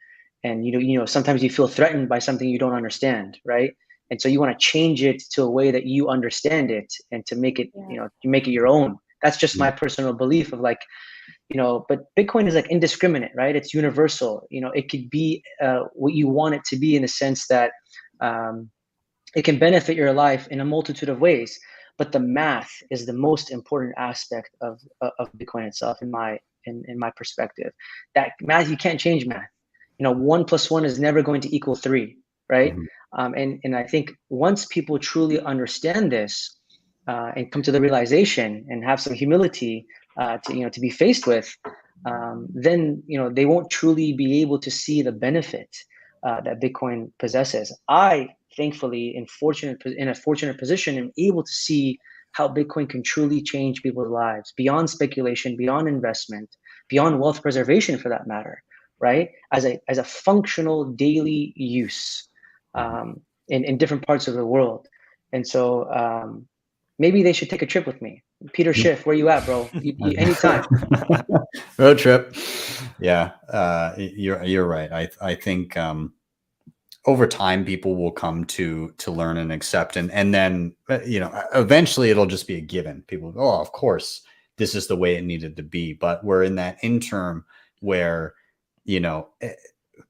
And sometimes you feel threatened by something you don't understand, right? And so you want to change it to a way that you understand it and to make it, Yeah. you make it your own. That's just Yeah. my personal belief of like, but Bitcoin is like indiscriminate, right? It's universal. It could be what you want it to be in the sense that it can benefit your life in a multitude of ways. But the math is the most important aspect of Bitcoin itself, in my perspective. That math, you can't change math. 1 + 1 is never going to equal 3, right? Mhm. And I think once people truly understand this and come to the realization and have some humility to be faced with, then they won't truly be able to see the benefit that Bitcoin possesses. I thankfully in a fortunate position am able to see how Bitcoin can truly change people's lives beyond speculation, beyond investment, beyond wealth preservation for that matter, right? As a functional daily use in different parts of the world. And so maybe they should take a trip with me. Peter Schiff, where you at, bro? Anytime. Road trip. Yeah, you're right. I think over time people will come to learn and accept, and then eventually it'll just be a given. People, oh, of course, this is the way it needed to be. But we're in that interim where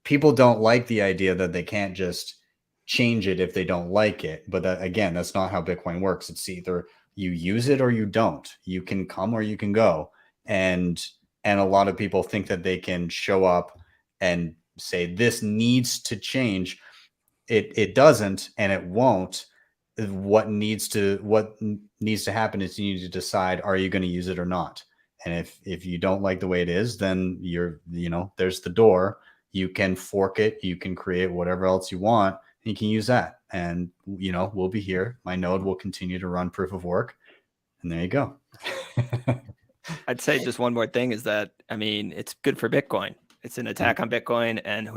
people don't like the idea that they can't just change it if they don't like it. But again, that's not how Bitcoin works. It's either you use it or you don't. You can come or you can go. And a lot of people think that they can show up and say this needs to change. It doesn't, and it won't. What needs to happen is you need to decide, are you going to use it or not? And if you don't like the way it is, then there's the door. You can fork it, you can create whatever else you want, and you can use that. And we'll be here. My node will continue to run proof of work. And there you go. I'd say just one more thing is that, it's good for Bitcoin. It's an attack on Bitcoin, and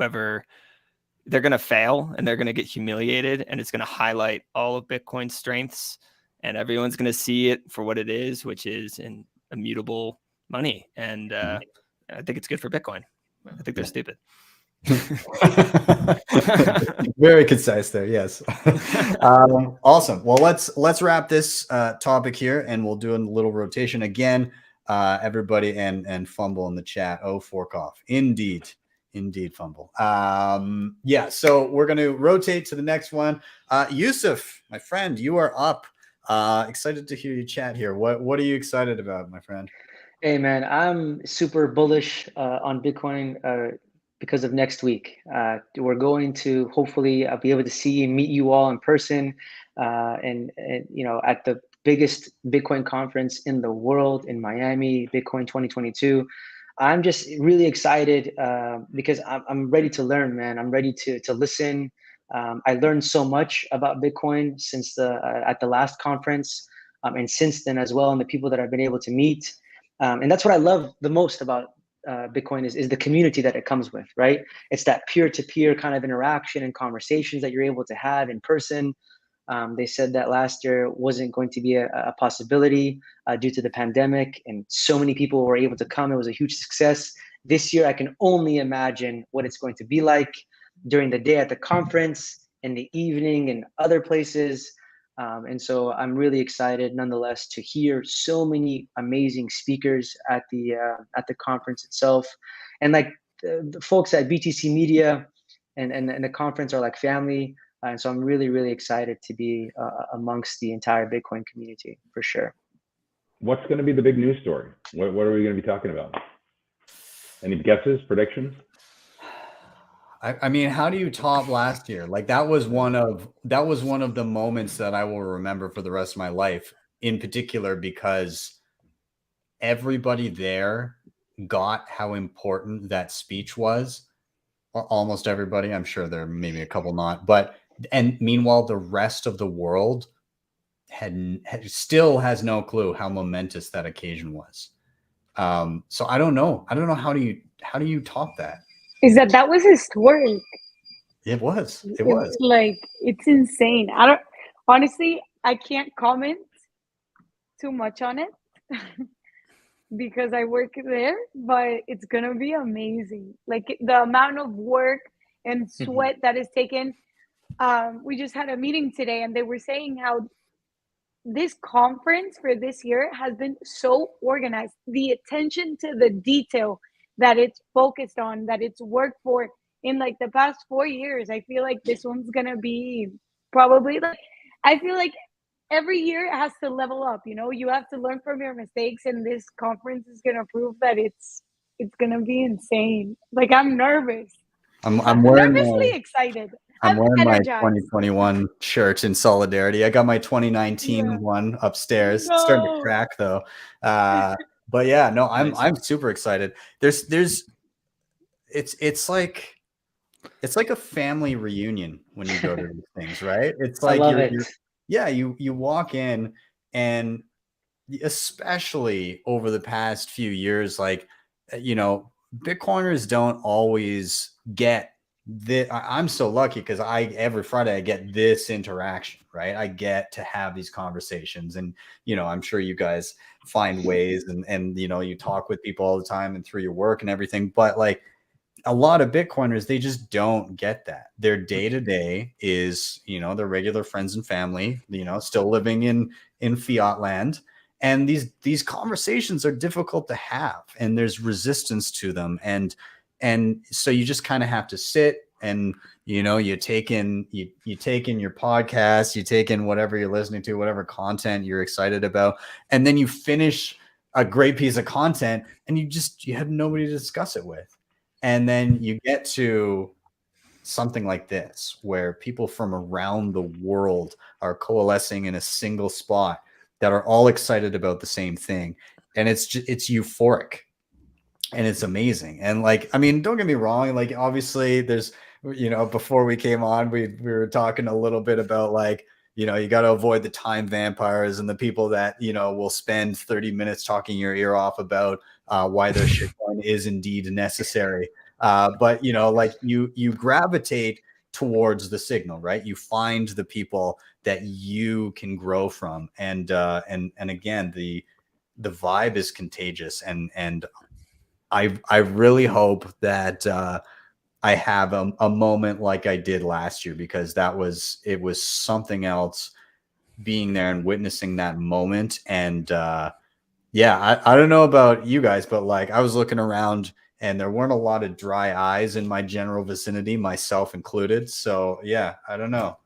they're going to fail and they're going to get humiliated, and it's going to highlight all of Bitcoin's strengths, and everyone's going to see it for what it is, which is an immutable money. And I think it's good for Bitcoin. I think they're stupid. Very concise there. Yes. Awesome. Well, let's wrap this topic here, and we'll do a little rotation again. Everybody and Fumble in the chat. Oh, fork off. Indeed, Fumble. Yeah. So we're going to rotate to the next one. Yusuf, my friend, you are up. Excited to hear you chat here. What are you excited about, my friend? Hey man, I'm super bullish on Bitcoin because of next week. We're going to hopefully be able to see and meet you all in person, and at the biggest Bitcoin conference in the world in Miami, Bitcoin 2022. I'm just really excited because I'm ready to learn, man. I'm ready to listen. I learned so much about Bitcoin since at the last conference, and since then as well, and the people that I've been able to meet. And that's what I love the most about Bitcoin is the community that it comes with, right? It's that peer-to-peer kind of interaction and conversations that you're able to have in person. They said that last year wasn't going to be a possibility due to the pandemic, and so many people were able to come. It was a huge success. This year, I can only imagine what it's going to be like during the day at the conference, in the evening, and other places. And so I'm really excited, nonetheless, to hear so many amazing speakers at the conference itself, and like the folks at BTC Media and the conference are like family. And so I'm really, really excited to be amongst the entire Bitcoin community for sure. What's going to be the big news story? What are we going to be talking about? Any guesses, predictions? I mean, how do you top last year? Like that was one of the moments that I will remember for the rest of my life, in particular because everybody there got how important that speech was. Almost everybody. I'm sure there are maybe a couple not, but and meanwhile, the rest of the world still has no clue how momentous that occasion was. So I don't know. How do you top that? Is that was historic. It was. It was like, it's insane. Honestly, I can't comment too much on it because I work there, but it's gonna be amazing. Like the amount of work and sweat that is taken. We just had a meeting today and they were saying how this conference for this year has been so organized. The attention to the detail that it's focused on, that it's worked for in like the past 4 years. I feel like this one's gonna be probably like, I feel like every year it has to level up. You know, you have to learn from your mistakes, and this conference is gonna prove that it's gonna be insane. Like I'm nervous. I'm wearing nervously excited. I'm wearing energized. my 2021 shirt in solidarity. I got my 2019 one upstairs. It's starting to crack though. But yeah, no, I'm super excited. It's like a family reunion when you go to these things, right? It's like I love it. You walk in, and especially over the past few years, like, you know, Bitcoiners don't always get this. I'm so lucky because every Friday I get this interaction, right? I get to have these conversations, and you know, I'm sure you guys find ways, and you know, you talk with people all the time and through your work and everything, but like a lot of Bitcoiners, they just don't get that. Their day-to-day is, you know, their regular friends and family, you know, still living in fiat land. And these conversations are difficult to have, and there's resistance to them. And so you just kind of have to sit and, you know, you take in your podcast, you take in whatever you're listening to, whatever content you're excited about, and then you finish a great piece of content and you have nobody to discuss it with. And then you get to something like this, where people from around the world are coalescing in a single spot that are all excited about the same thing. And it's euphoric and it's amazing. And like, I mean, don't get me wrong. Like, obviously there's, you know, before we came on, we were talking a little bit about like, you know, you got to avoid the time vampires and the people that, you know, will spend 30 minutes talking your ear off about why their shitcoin is indeed necessary. But, you know, like you gravitate towards the signal, right? You find the people that you can grow from. And again, the vibe is contagious. And I really hope that I have a moment like I did last year, because it was something else being there and witnessing that moment. And yeah, I don't know about you guys, but like I was looking around and there weren't a lot of dry eyes in my general vicinity, myself included. So yeah, I don't know.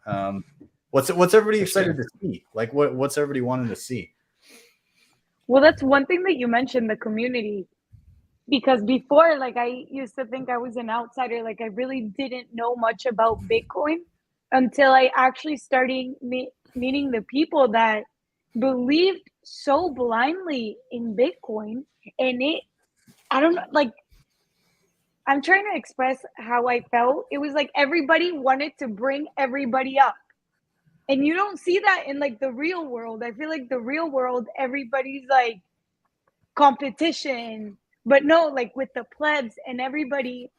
What's everybody excited to see? Like what's everybody wanting to see? Well, that's one thing that you mentioned, the community. Because before, like, I used to think I was an outsider. Like, I really didn't know much about Bitcoin until I actually started meeting the people that believed so blindly in Bitcoin. And I don't know, like, I'm trying to express how I felt. It was like everybody wanted to bring everybody up. And you don't see that in like the real world. I feel like the real world, everybody's like competition. But no, like with the plebs and everybody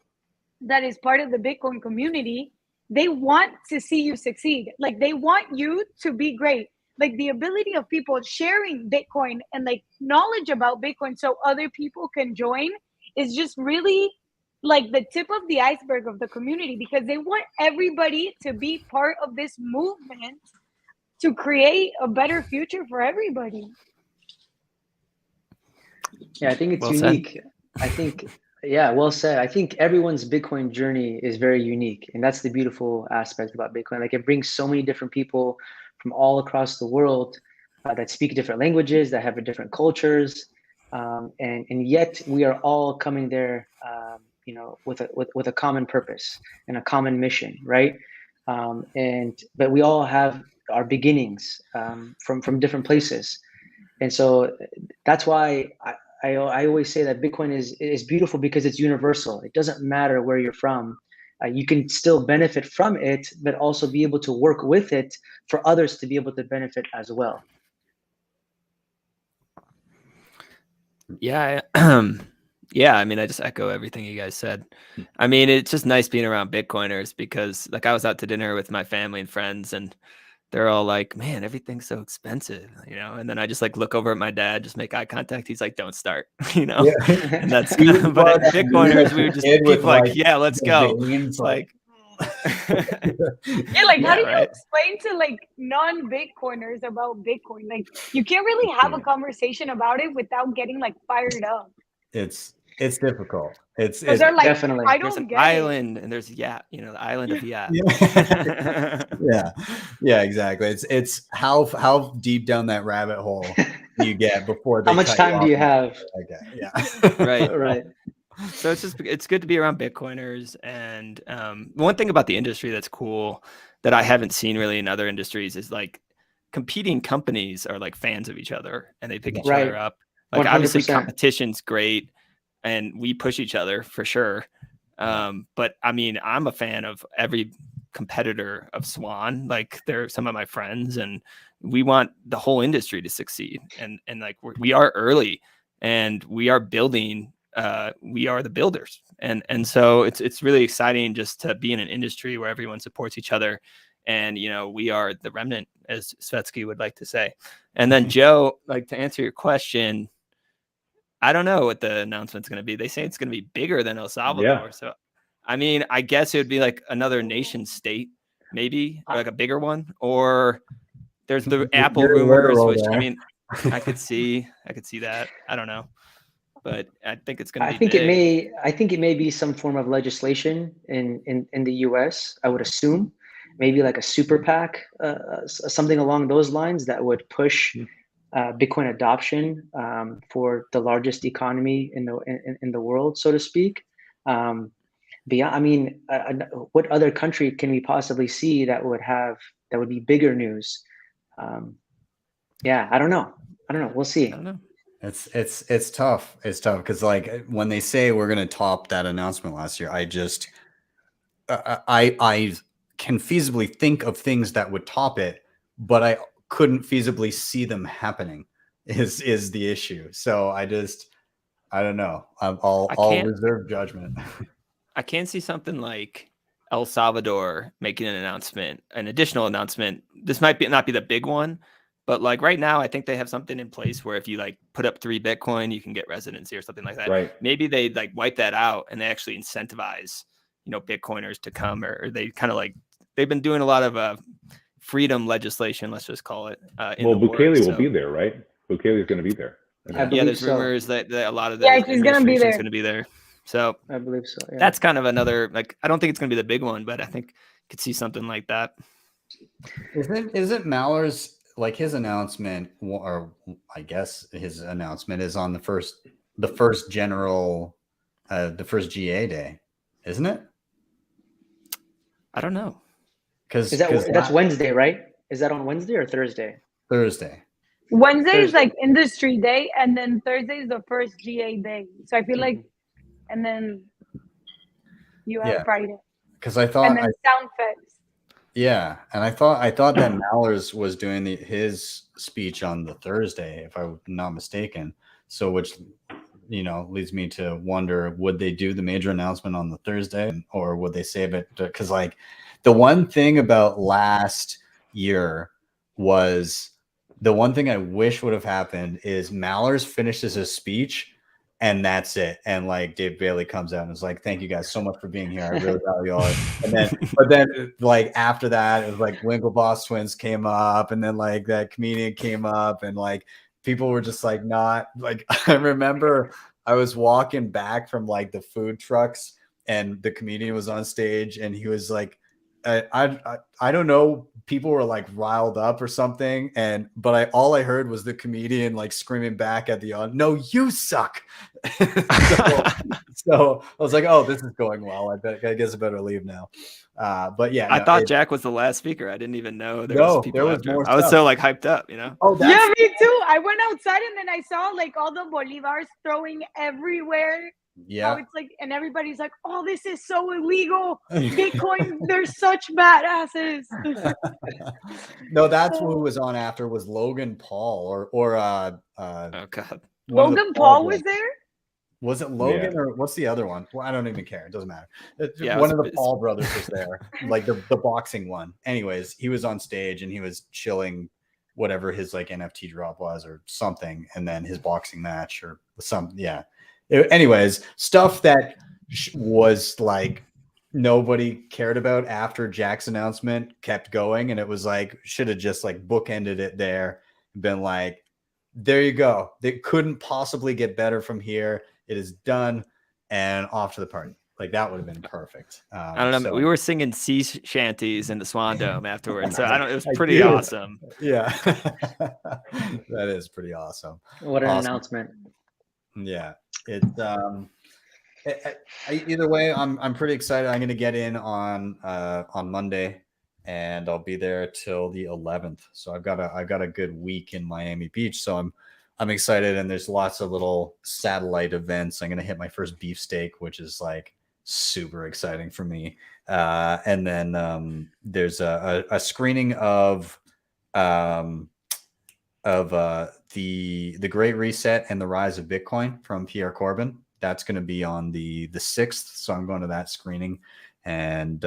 that is part of the Bitcoin community, they want to see you succeed. Like they want you to be great. Like the ability of people sharing Bitcoin and like knowledge about Bitcoin so other people can join is just really like the tip of the iceberg of the community, because they want everybody to be part of this movement to create a better future for everybody. Yeah, I think it's Well said. unique. I think, yeah, well said. I think everyone's Bitcoin journey is very unique. And that's the beautiful aspect about Bitcoin. Like it brings so many different people from all across the world that speak different languages, that have different cultures. And yet we are all coming there, you know, with a common purpose and a common mission, right? But we all have our beginnings from different places. And so that's why I always say that Bitcoin is beautiful because it's universal. It doesn't matter where you're from. You can still benefit from it, but also be able to work with it for others to be able to benefit as well. Yeah. Yeah, I mean, I just echo everything you guys said. I mean, it's just nice being around Bitcoiners because like I was out to dinner with my family and friends and they're all like, man, everything's so expensive, you know? And then I just like look over at my dad, just make eye contact. He's like, don't start, you know? Yeah. And that's kind of, but at Bitcoiners, we would just keep like, yeah, let's go. Like, yeah, like how do you right? explain to like non-Bitcoiners about Bitcoin? Like you can't really have a conversation about it without getting like fired up. It's difficult. It's they're like, definitely. I There's don't an get island and there's Yap, you know, the island of Yap. Yeah, exactly. It's how deep down that rabbit hole you get before they how much time do you have? Okay. Yeah. Right. Right. So it's good to be around Bitcoiners. And one thing about the industry that's cool that I haven't seen really in other industries is like competing companies are like fans of each other and they pick each other up. Like 100%. obviously competition's great and we push each other for sure. But I mean, I'm a fan of every competitor of Swan. Like they're some of my friends and we want the whole industry to succeed. And like we are early and we are building. We are the builders. And so it's really exciting just to be in an industry where everyone supports each other. And, you know, we are the remnant, as Svetsky would like to say. And then Joe, like to answer your question, I don't know what the announcement's going to be. They say it's going to be bigger than El Salvador. Yeah. So, I mean, I guess it would be like another nation state, maybe like a bigger one. Or there's the Apple rumors, which I mean, I could see that. I don't know, but I think it's going to be. I think it may be some form of legislation in the U.S. I would assume, maybe like a super PAC, something along those lines that would push Bitcoin adoption for the largest economy in the world, so to speak. Beyond, I mean, what other country can we possibly see that would be bigger news? Yeah, I don't know. We'll see. I don't know. It's tough. It's tough because like when they say we're going to top that announcement last year, I just I can feasibly think of things that would top it, but I couldn't feasibly see them happening is the issue. So I don't know. I'll reserve judgment. I can see something like El Salvador making an additional announcement. This might not be the big one, but like right now, I think they have something in place where if you like put up 3 Bitcoin, you can get residency or something like that. Right. Maybe they like wipe that out and they actually incentivize, you know, Bitcoiners to come, or they kind of like, they've been doing a lot of freedom legislation, let's just call it. Well, Bukele will be there, right? Bukele is going to be there. Yeah, there's rumors that a lot of the he's going to be there. So I believe so. Yeah. That's kind of another, like, I don't think it's going to be the big one, but I think you could see something like that. Isn't Maller's, like his announcement, or I guess his announcement is on the first general, the first GA day, isn't it? I don't know. Because that's Wednesday, right? Is that on Wednesday or Thursday? Thursday. Wednesday is like industry day, and then Thursday is the first GA day. So I feel like, and then you have Friday. Because I thought, and then Soundfest. Yeah, and I thought that Mallers was doing his speech on the Thursday, if I'm not mistaken. So which, leads me to wonder, would they do the major announcement on the Thursday, or would they save it? Because like the one thing about last year was, the one thing I wish would have happened is Mallers finishes his speech and that's it. And like Dave Bailey comes out and is like, thank you guys so much for being here. I really value all. But then like after that, it was like Winklevoss twins came up, and then like that comedian came up, and like people were just like not like, I remember I was walking back from like the food trucks and the comedian was on stage and he was like, I don't know, people were like riled up or something, but all I heard was the comedian like screaming back at the audience, no, you suck. so I was like, oh, this is going well. I guess I better leave now. But yeah, I thought Jack was the last speaker. I didn't even know there was people there was after more him. I was so like hyped up, Oh, yeah, me too. I went outside and then I saw like all the bolivars throwing everywhere. Yeah, it's like, and everybody's like, oh, this is so illegal. Bitcoin, they're such badasses. No, that's who was on after, was Logan Paul or oh god, Logan Paul was there. Was it Logan or what's the other one? Well, I don't even care. It doesn't matter. Yeah, one of the Paul brothers was there, like the boxing one. Anyways, he was on stage and he was chilling whatever his like NFT drop was or something, and then his boxing match or some, yeah. Anyways, stuff that was like nobody cared about after Jack's announcement kept going, and it was like, should have just like bookended it there, been like, there you go. They couldn't possibly get better from here. It is done, and off to the party. Like that would have been perfect. I don't know. We were singing sea shanties in the Swan Dome afterwards, so it was pretty awesome. Yeah, that is pretty awesome. What an announcement! Yeah, it's either way, I'm pretty excited. I'm going to get in on Monday, and I'll be there till the 11th. So I've got a good week in Miami Beach. So I'm excited, and there's lots of little satellite events. I'm going to hit my first beefsteak, which is like super exciting for me. And then there's a screening of the Great Reset and the Rise of Bitcoin from Pierre Corbin. That's going to be on the 6th. So I'm going to that screening, and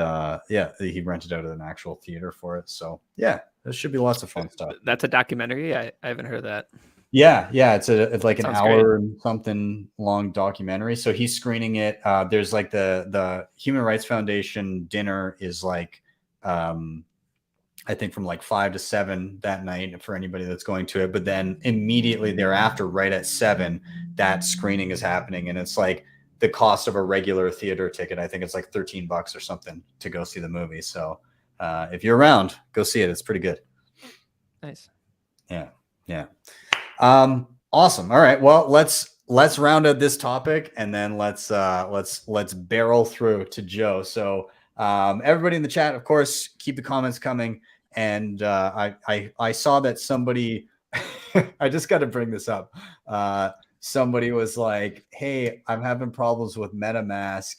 he rented out an actual theater for it. So yeah, there should be lots of fun stuff. That's a documentary. I haven't heard of that. Yeah. It's like an Sounds hour and something long documentary. So he's screening it. There's like the Human Rights Foundation dinner is like, I think from like 5 to 7 that night for anybody that's going to it. But then immediately thereafter, right at 7, that screening is happening. And it's like the cost of a regular theater ticket. I think it's like $13 or something to go see the movie. So if you're around, go see it. It's pretty good. Nice. Yeah. Awesome. All right. Well, let's round out this topic, and then let's barrel through to Joe. So everybody in the chat, of course, keep the comments coming. And I saw that somebody, I just got to bring this up. Somebody was like, "Hey, I'm having problems with MetaMask,"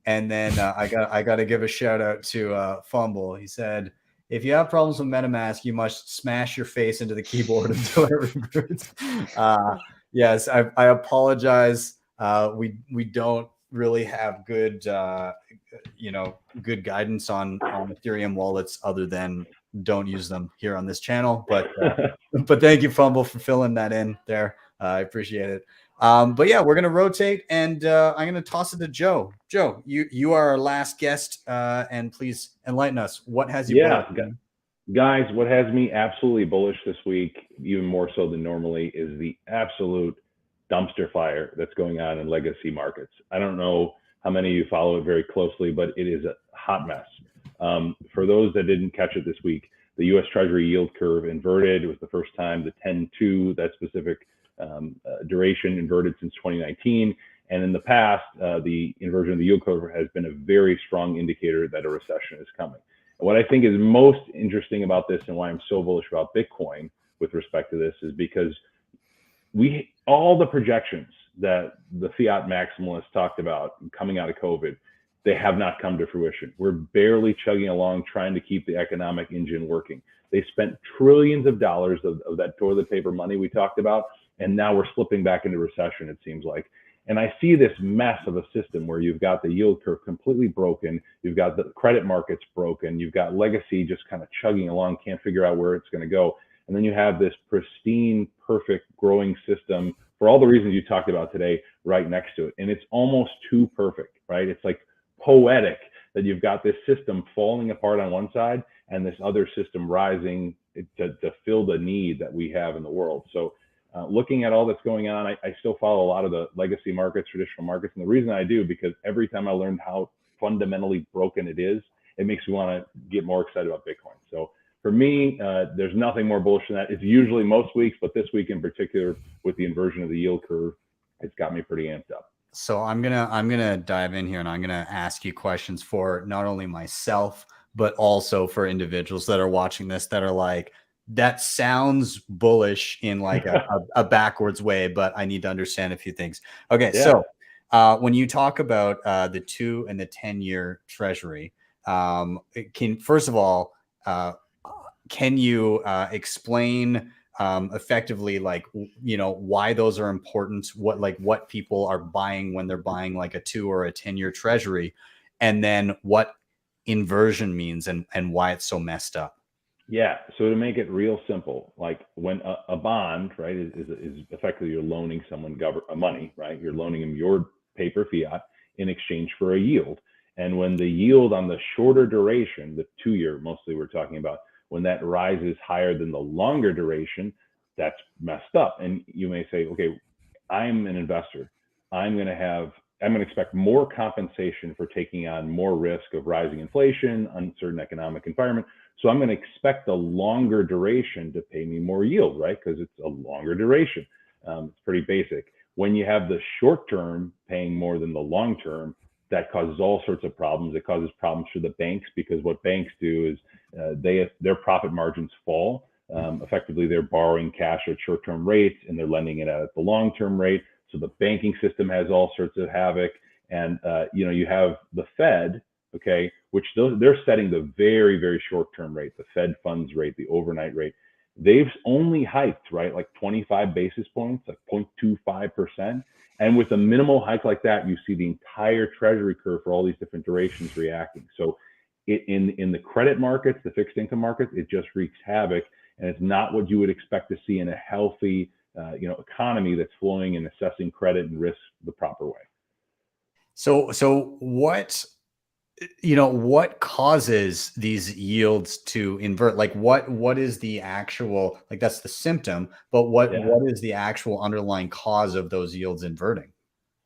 and then I got to give a shout out to Fumble. He said, "If you have problems with MetaMask, you must smash your face into the keyboard until it reboots." Yes, I apologize. We don't really have good good guidance on Ethereum wallets, other than don't use them here on this channel. But thank you, Fumble, for filling that in there. I appreciate it. But yeah, we're gonna rotate, and I'm gonna toss it to Joe. Joe, you are our last guest, and please enlighten us. What has you? Yeah, guys, what has me absolutely bullish this week, even more so than normally, is the absolute dumpster fire that's going on in legacy markets. I don't know how many of you follow it very closely, but it is a hot mess. For those that didn't catch it this week, the U.S. Treasury yield curve inverted. It was the first time the 10-2, that specific duration, inverted since 2019. And in the past, the inversion of the yield curve has been a very strong indicator that a recession is coming. And what I think is most interesting about this, and why I'm so bullish about Bitcoin with respect to this, is because all the projections that the fiat maximalists talked about coming out of COVID, they have not come to fruition. We're barely chugging along, trying to keep the economic engine working. They spent trillions of dollars of that toilet paper money we talked about, And now we're slipping back into recession, it seems like. And I see this mess of a system where you've got the yield curve completely broken, you've got the credit markets broken, you've got legacy just kind of chugging along, can't figure out where it's going to go. And then you have this pristine, perfect growing system for all the reasons you talked about today right next to it. And it's almost too perfect, right? It's like poetic that you've got this system falling apart on one side and this other system rising to fill the need that we have in the world. So looking at all that's going on, I still follow a lot of the legacy markets, traditional markets. And the reason I do, because every time I learned how fundamentally broken it is, it makes me want to get more excited about Bitcoin. So for me, there's nothing more bullish than that. It's usually most weeks, but this week in particular, with the inversion of the yield curve, it's got me pretty amped up. So I'm gonna dive in here and I'm gonna ask you questions for not only myself, but also for individuals that are watching this that are like, that sounds bullish in like a backwards way, but I need to understand a few things. Okay, Yeah. so when you talk about the 2 and the 10-year Treasury, first of all, can you explain effectively, like, why those are important, what people are buying when they're buying like a 2 or a 10-year Treasury, and then what inversion means and why it's so messed up? Yeah. So to make it real simple, like when a bond, right, is effectively you're loaning someone money, right? You're loaning them your paper fiat in exchange for a yield. And when the yield on the shorter duration, the 2-year mostly we're talking about, when that rises higher than the longer duration, that's messed up. And you may say, okay, I'm an investor. I'm going to expect more compensation for taking on more risk of rising inflation, uncertain economic environment. So I'm going to expect the longer duration to pay me more yield, right? Because it's a longer duration. It's pretty basic. When you have the short term paying more than the long term, that causes all sorts of problems. It causes problems for the banks, because what banks do is their profit margins fall. Effectively, they're borrowing cash at short-term rates and they're lending it out at the long-term rate. So the banking system has all sorts of havoc. And you have the Fed, okay, which they're setting the very, very short-term rate, the Fed funds rate, the overnight rate. They've only hiked, right, like 25 basis points, like 0.25%. And with a minimal hike like that, you see the entire Treasury curve for all these different durations reacting. So in the credit markets, the fixed income markets, it just wreaks havoc. And it's not what you would expect to see in a healthy economy that's flowing and assessing credit and risk the proper way. So what causes these yields to invert? Like what is the actual, like, that's the symptom, but what is the actual underlying cause of those yields inverting?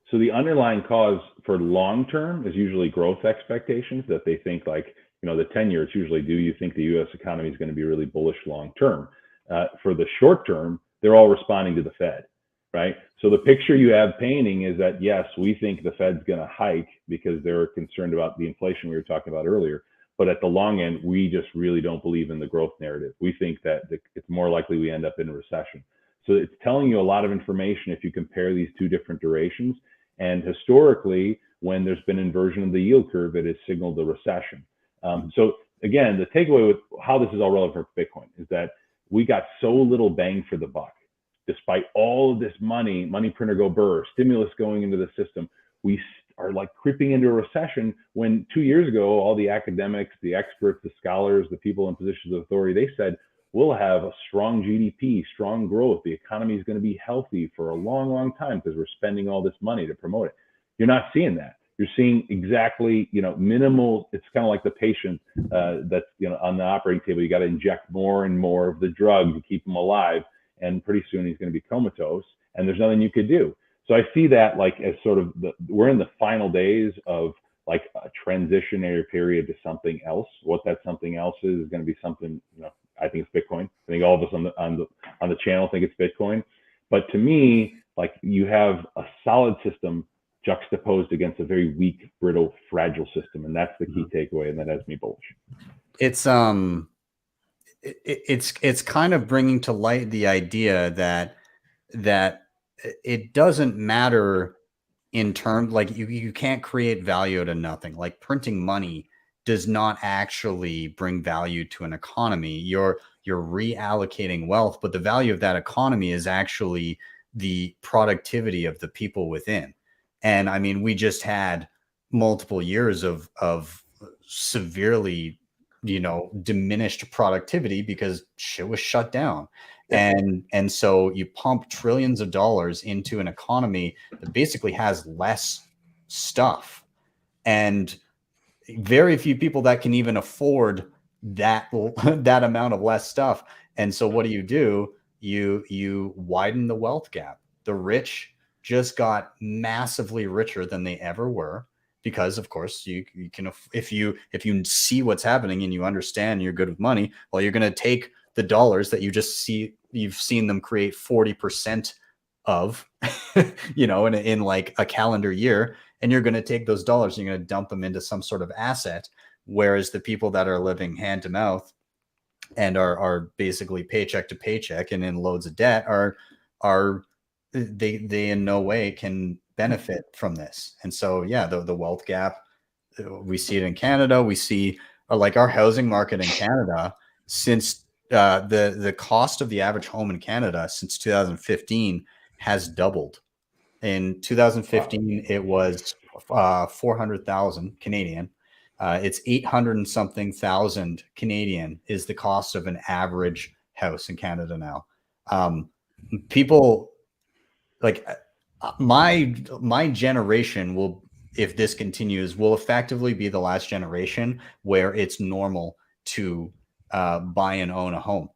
So the underlying cause for long term is usually growth expectations, that they think, like, the 10-year, it's usually, do you think the US economy is going to be really bullish long term? For the short term, they're all responding to the Fed, right? So the picture you have painting is that, yes, we think the Fed's going to hike because they're concerned about the inflation we were talking about earlier. But at the long end, we just really don't believe in the growth narrative. We think that it's more likely we end up in a recession. So it's telling you a lot of information if you compare these two different durations. And historically, when there's been inversion of the yield curve, it has signaled a recession. So again, the takeaway with how this is all relevant for Bitcoin is that we got so little bang for the buck. Despite all of this money printer go burr, stimulus going into the system, we are like creeping into a recession, when 2 years ago, all the academics, the experts, the scholars, the people in positions of authority, they said, we'll have a strong GDP, strong growth. The economy is going to be healthy for a long, long time because we're spending all this money to promote it. You're not seeing that. You're seeing exactly, minimal. It's kind of like the patient that's, on the operating table. You got to inject more and more of the drug to keep him alive. And pretty soon he's going to be comatose, and there's nothing you could do. So I see that like as sort of we're in the final days of like a transitionary period to something else. What that something else is going to be something, I think it's Bitcoin. I think all of us on the channel think it's Bitcoin. But to me, like, you have a solid system juxtaposed against a very weak, brittle, fragile system, and that's the key takeaway, and that has me bullish. It's kind of bringing to light the idea that it doesn't matter in terms, like, you can't create value out of nothing. Like, printing money does not actually bring value to an economy. You're reallocating wealth, but the value of that economy is actually the productivity of the people within. And I mean, we just had multiple years of severely, diminished productivity because shit was shut down. And so you pump trillions of dollars into an economy that basically has less stuff, and very few people that can even afford that that amount of less stuff. And so what do? You widen the wealth gap. The rich just got massively richer than they ever were, because of course you can, if you see what's happening and you understand, you're good with money, well, you're going to take the dollars that you've seen them create 40% of, in like a calendar year, and you're going to take those dollars and you're going to dump them into some sort of asset. Whereas the people that are living hand to mouth and are basically paycheck to paycheck and in loads of debt are they in no way can benefit from this. And so, yeah, the wealth gap, we see it in Canada. We see like our housing market in Canada, since the cost of the average home in Canada since 2015 has doubled. In 2015, it was 400,000 Canadian. It's 800 and something thousand Canadian is the cost of an average house in Canada now. People like my generation will, if this continues, will effectively be the last generation where it's normal to buy and own a home,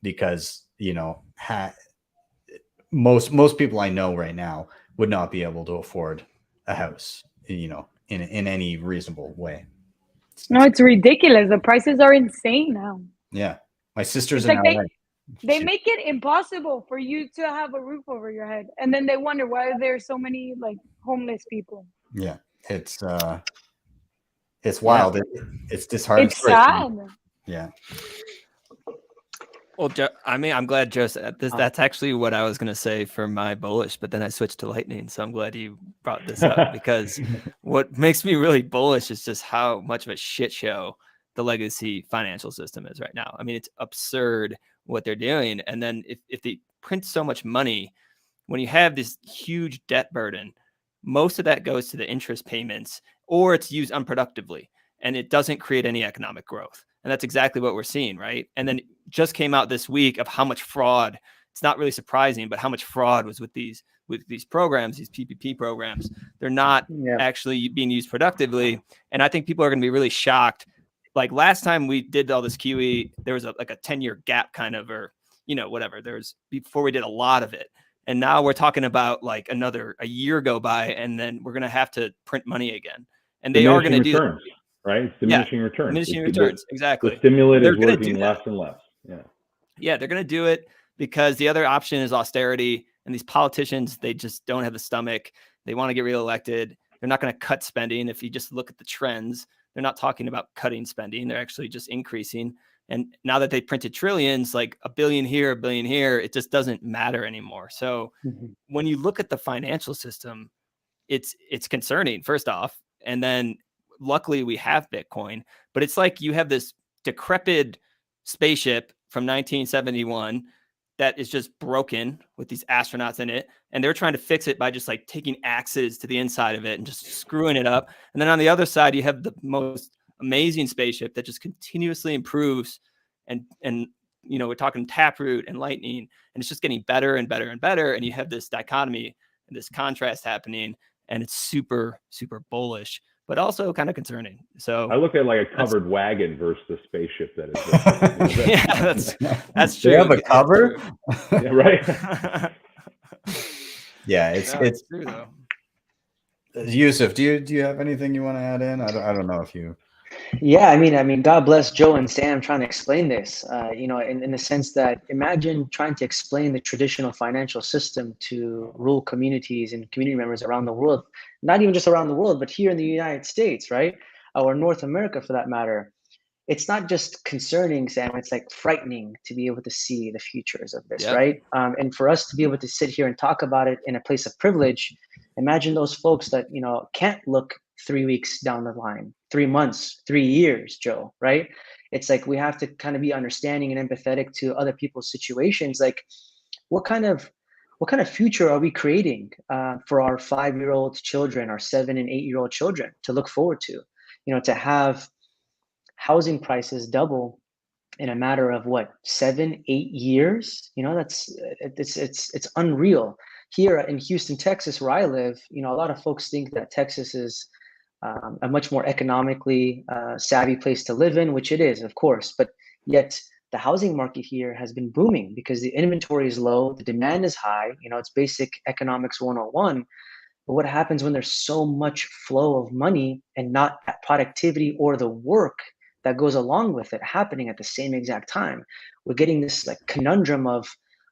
because most people I know right now would not be able to afford a house, in any reasonable way. No, it's ridiculous. The prices are insane now. Yeah. My sister's It's in like LA. they make it impossible for you to have a roof over your head. And then they wonder why there's so many like homeless people. Yeah. It's wild. It's disheartening. It's sad. Yeah. Well, I mean, I'm glad Joe said this. That's actually what I was going to say for my bullish, but then I switched to lightning. So I'm glad you brought this up, because what makes me really bullish is just how much of a shit show the legacy financial system is right now. I mean, it's absurd what they're doing. And then if they print so much money, when you have this huge debt burden, most of that goes to the interest payments, or it's used unproductively, and it doesn't create any economic growth. And that's exactly what we're seeing, right? And then just came out this week of how much fraud. It's not really surprising, but how much fraud was with these programs, these PPP programs. They're not actually being used productively. And I think people are going to be really shocked. Like last time we did all this QE, there was a 10-year gap kind of, or, whatever. There was, before we did a lot of it. And now we're talking about like a year go by, and then we're going to have to print money again. And they are going to do that. Right? It's diminishing returns. Diminishing returns, exactly. The stimulus is working less and less. Yeah, they're going to do it because the other option is austerity. And these politicians, they just don't have the stomach. They want to get reelected. They're not going to cut spending. If you just look at the trends, they're not talking about cutting spending. They're actually just increasing. And now that they printed trillions, like $1 billion here, $1 billion here, it just doesn't matter anymore. So when you look at the financial system, it's concerning, first off. And then luckily we have Bitcoin, but it's like you have this decrepit spaceship from 1971 that is just broken with these astronauts in it. And they're trying to fix it by just like taking axes to the inside of it and just screwing it up. And then on the other side, you have the most amazing spaceship that just continuously improves. And we're talking Taproot and Lightning, and it's just getting better and better and better. And you have this dichotomy and this contrast happening, and it's super, super bullish, but also kind of concerning. So I look at like a covered wagon versus the spaceship that is. Yeah, that's true. They have a cover, yeah, right? Yeah, it's true though. Yusuf, do you have anything you want to add in? I don't know if you. Yeah, I mean, God bless Joe and Sam trying to explain this, in the sense that imagine trying to explain the traditional financial system to rural communities and community members around the world, not even just around the world, but here in the United States, right? Or North America for that matter. It's not just concerning, Sam, it's like frightening to be able to see the futures of this, right? And for us to be able to sit here and talk about it in a place of privilege, imagine those folks that, can't look 3 weeks down the line, 3 months, 3 years, Joe, right? It's like we have to kind of be understanding and empathetic to other people's situations. Like what kind of what kind of future are we creating for our 5-year-old children, our 7 and 8-year-old children to look forward to? To have housing prices double in a matter of what, 7, 8 years? It's unreal. Here in Houston, Texas, where I live, a lot of folks think that Texas is a much more economically savvy place to live in, which it is, of course, but yet the housing market here has been booming because the inventory is low, the demand is high. It's basic economics 101. But what happens when there's so much flow of money and not that productivity or the work that goes along with it happening at the same exact time? We're getting this like conundrum of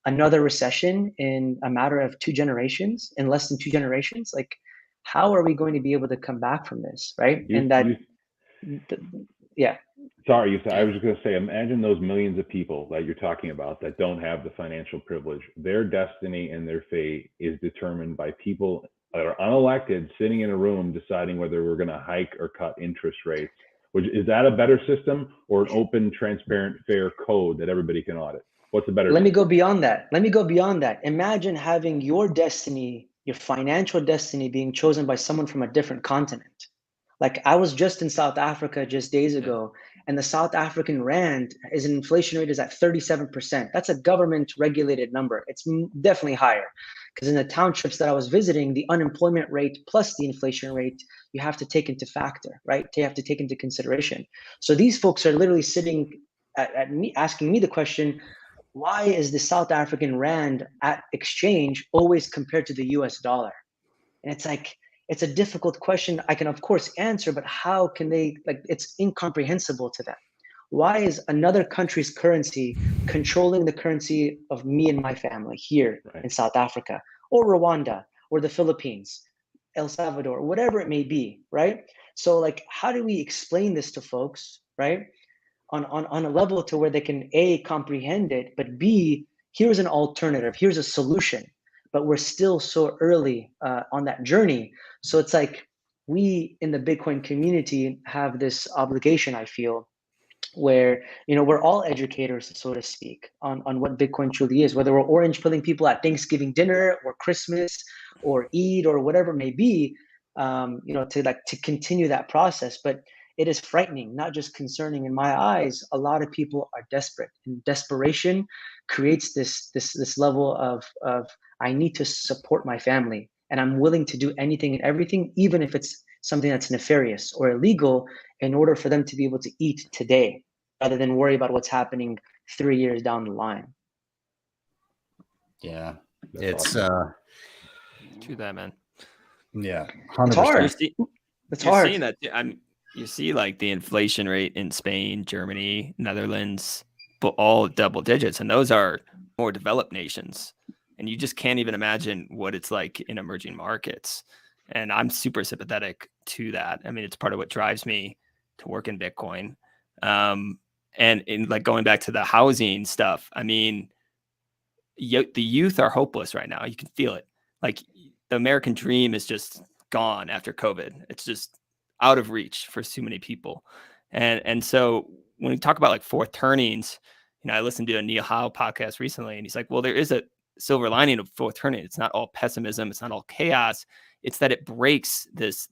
another recession in a matter of 2 generations, in less than 2 generations. Like, how are we going to be able to come back from this, right? Yeah. Sorry, Yusuf, I was just going to say, imagine those millions of people that you're talking about that don't have the financial privilege. Their destiny and their fate is determined by people that are unelected sitting in a room deciding whether we're going to hike or cut interest rates. Is that a better system, or an open, transparent, fair code that everybody can audit? What's the better? Let me go beyond that. Imagine having your destiny, your financial destiny, being chosen by someone from a different continent. Like, I was just in South Africa just days ago, and the South African rand inflation rate is at 37%. That's a government regulated number. It's definitely higher, because in the townships that I was visiting, the unemployment rate plus the inflation rate, you have to take into factor, right? You have to take into consideration. So these folks are literally sitting at me, asking me the question, why is the South African rand at exchange always compared to the US dollar? And it's like, it's a difficult question I can, of course, answer, but how can they, it's incomprehensible to them. Why is another country's currency controlling the currency of me and my family here in South Africa, or Rwanda, or the Philippines, El Salvador, whatever it may be, right? So like, how do we explain this to folks, right? On a level to where they can A, comprehend it, but B, here's an alternative, here's a solution. But we're still so early on that journey. So it's like, we in the Bitcoin community have this obligation, I feel, where we're all educators, so to speak, on what Bitcoin truly is, whether we're orange pilling people at Thanksgiving dinner or Christmas or Eid or whatever it may be, to continue that process. But it is frightening, not just concerning in my eyes. A lot of people are desperate, and desperation creates this level of I need to support my family, and I'm willing to do anything and everything, even if it's something that's nefarious or illegal, in order for them to be able to eat today, rather than worry about what's happening 3 years down the line. Yeah, That's it's awesome. To that, man. Yeah, 100%. It's hard. It's hard. Seeing that, you see like the inflation rate in Spain, Germany, Netherlands, but all double digits, and those are more developed nations. And you just can't even imagine what it's like in emerging markets. And I'm super sympathetic to that. I mean, it's part of what drives me to work in Bitcoin. And in like going back to the housing stuff, I mean, the youth are hopeless right now. You can feel it. Like, the American dream is just gone after COVID. It's just out of reach for so many people. And so when we talk about like fourth turnings, I listened to a Neil Howe podcast recently, and he's like, well, there is a silver lining of fourth turning. It's not all pessimism. It's not all chaos. It's that it breaks this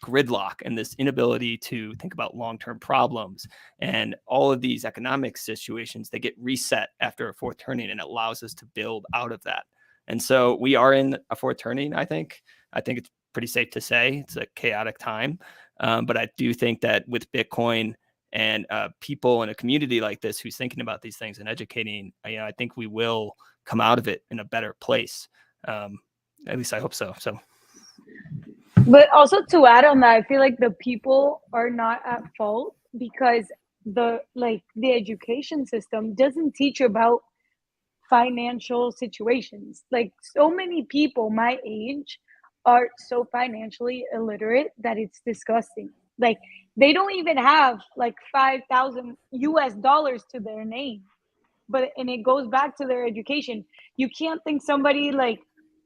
gridlock and this inability to think about long-term problems, and all of these economic situations, they get reset after a fourth turning, and it allows us to build out of that. And so we are in a fourth turning. I think it's pretty safe to say it's a chaotic time. But I do think that with Bitcoin and people in a community like this who's thinking about these things and educating, I think we will come out of it in a better place. At least I hope so. But also, to add on that, I feel like the people are not at fault, because the education system doesn't teach about financial situations. Like, so many people my age are so financially illiterate that it's disgusting. Like, they don't even have like $5,000 US to their name, and it goes back to their education. You can't think somebody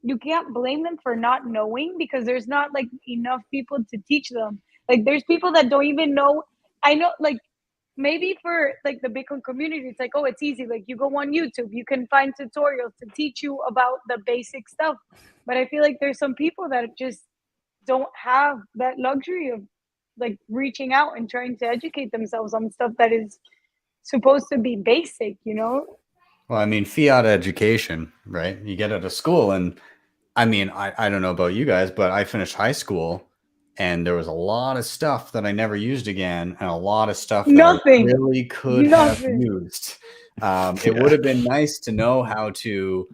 you can't blame them for not knowing, because there's not like enough people to teach them. Like, there's people that don't even know. I know, like, maybe for like the Bitcoin community, it's like, oh, it's easy. Like you go on YouTube, you can find tutorials to teach you about the basic stuff. But I feel like there's some people that just don't have that luxury of like reaching out and trying to educate themselves on stuff that is supposed to be basic, you know? Well, I mean, fiat education, right? You get out of school, and I mean, I don't know about you guys, but I finished high school and there was a lot of stuff that I never used again, and a lot of stuff that I Nothing. really could have Nothing. used. It would have been nice to know how to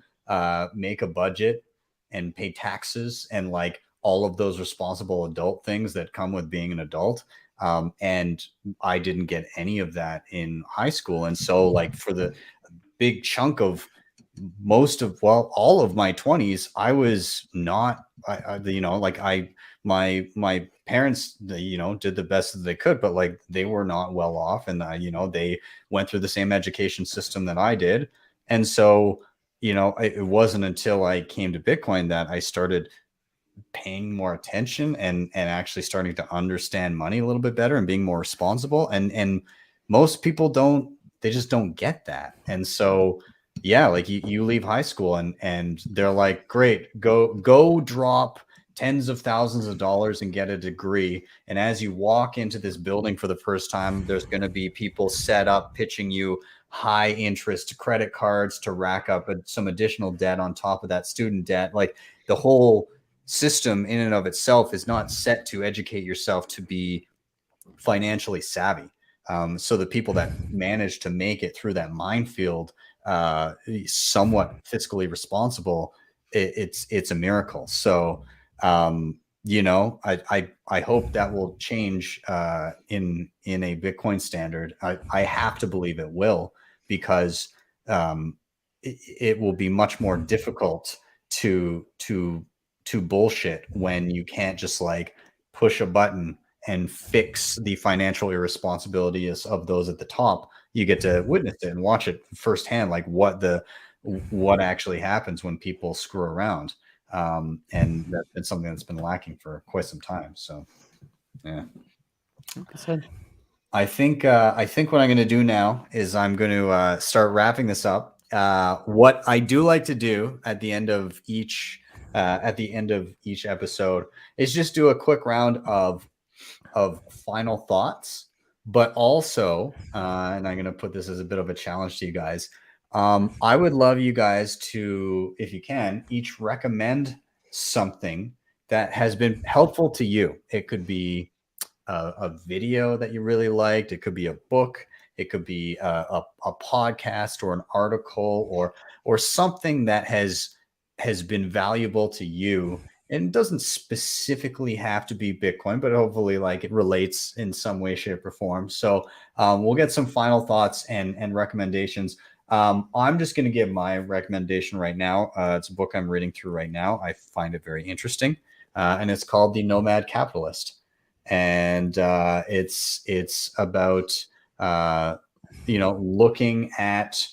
make a budget and pay taxes and like all of those responsible adult things that come with being an adult. And I didn't get any of that in high school. And so like for the big chunk of most of, well, all of my 20s, I was not, my parents, did the best that they could, but like they were not well off, and they went through the same education system that I did. And so, it wasn't until I came to Bitcoin that I started paying more attention and actually starting to understand money a little bit better and being more responsible. And most people they just don't get that. And so, yeah, like you leave high school and they're like, great, go drop tens of thousands of dollars and get a degree. And as you walk into this building for the first time, there's going to be people set up pitching you high interest credit cards to rack up some additional debt on top of that student debt. Like the whole system in and of itself is not set to educate yourself to be financially savvy. So the people that manage to make it through that minefield, somewhat fiscally responsible, it's a miracle. So, I hope that will change in a Bitcoin standard. I have to believe it will, because it will be much more difficult to bullshit when you can't just like push a button and fix the financial irresponsibilities of those at the top. You get to witness it and watch it firsthand, like what actually happens when people screw around. And that's been something that's been lacking for quite some time. So, yeah. I think what I'm going to do now is I'm going to start wrapping this up. What I do like to do at the end of each episode is just do a quick round of final thoughts, but also, and I'm going to put this as a bit of a challenge to you guys. I would love you guys to, if you can, each recommend something that has been helpful to you. It could be a video that you really liked. It could be a book. It could be a podcast or an article or something that has been valuable to you. And it doesn't specifically have to be Bitcoin, but hopefully like it relates in some way, shape, or form. So we'll get some final thoughts and recommendations. I'm just going to give my recommendation right now. It's a book I'm reading through right now. I find it very interesting, and it's called The Nomad Capitalist. And it's about looking at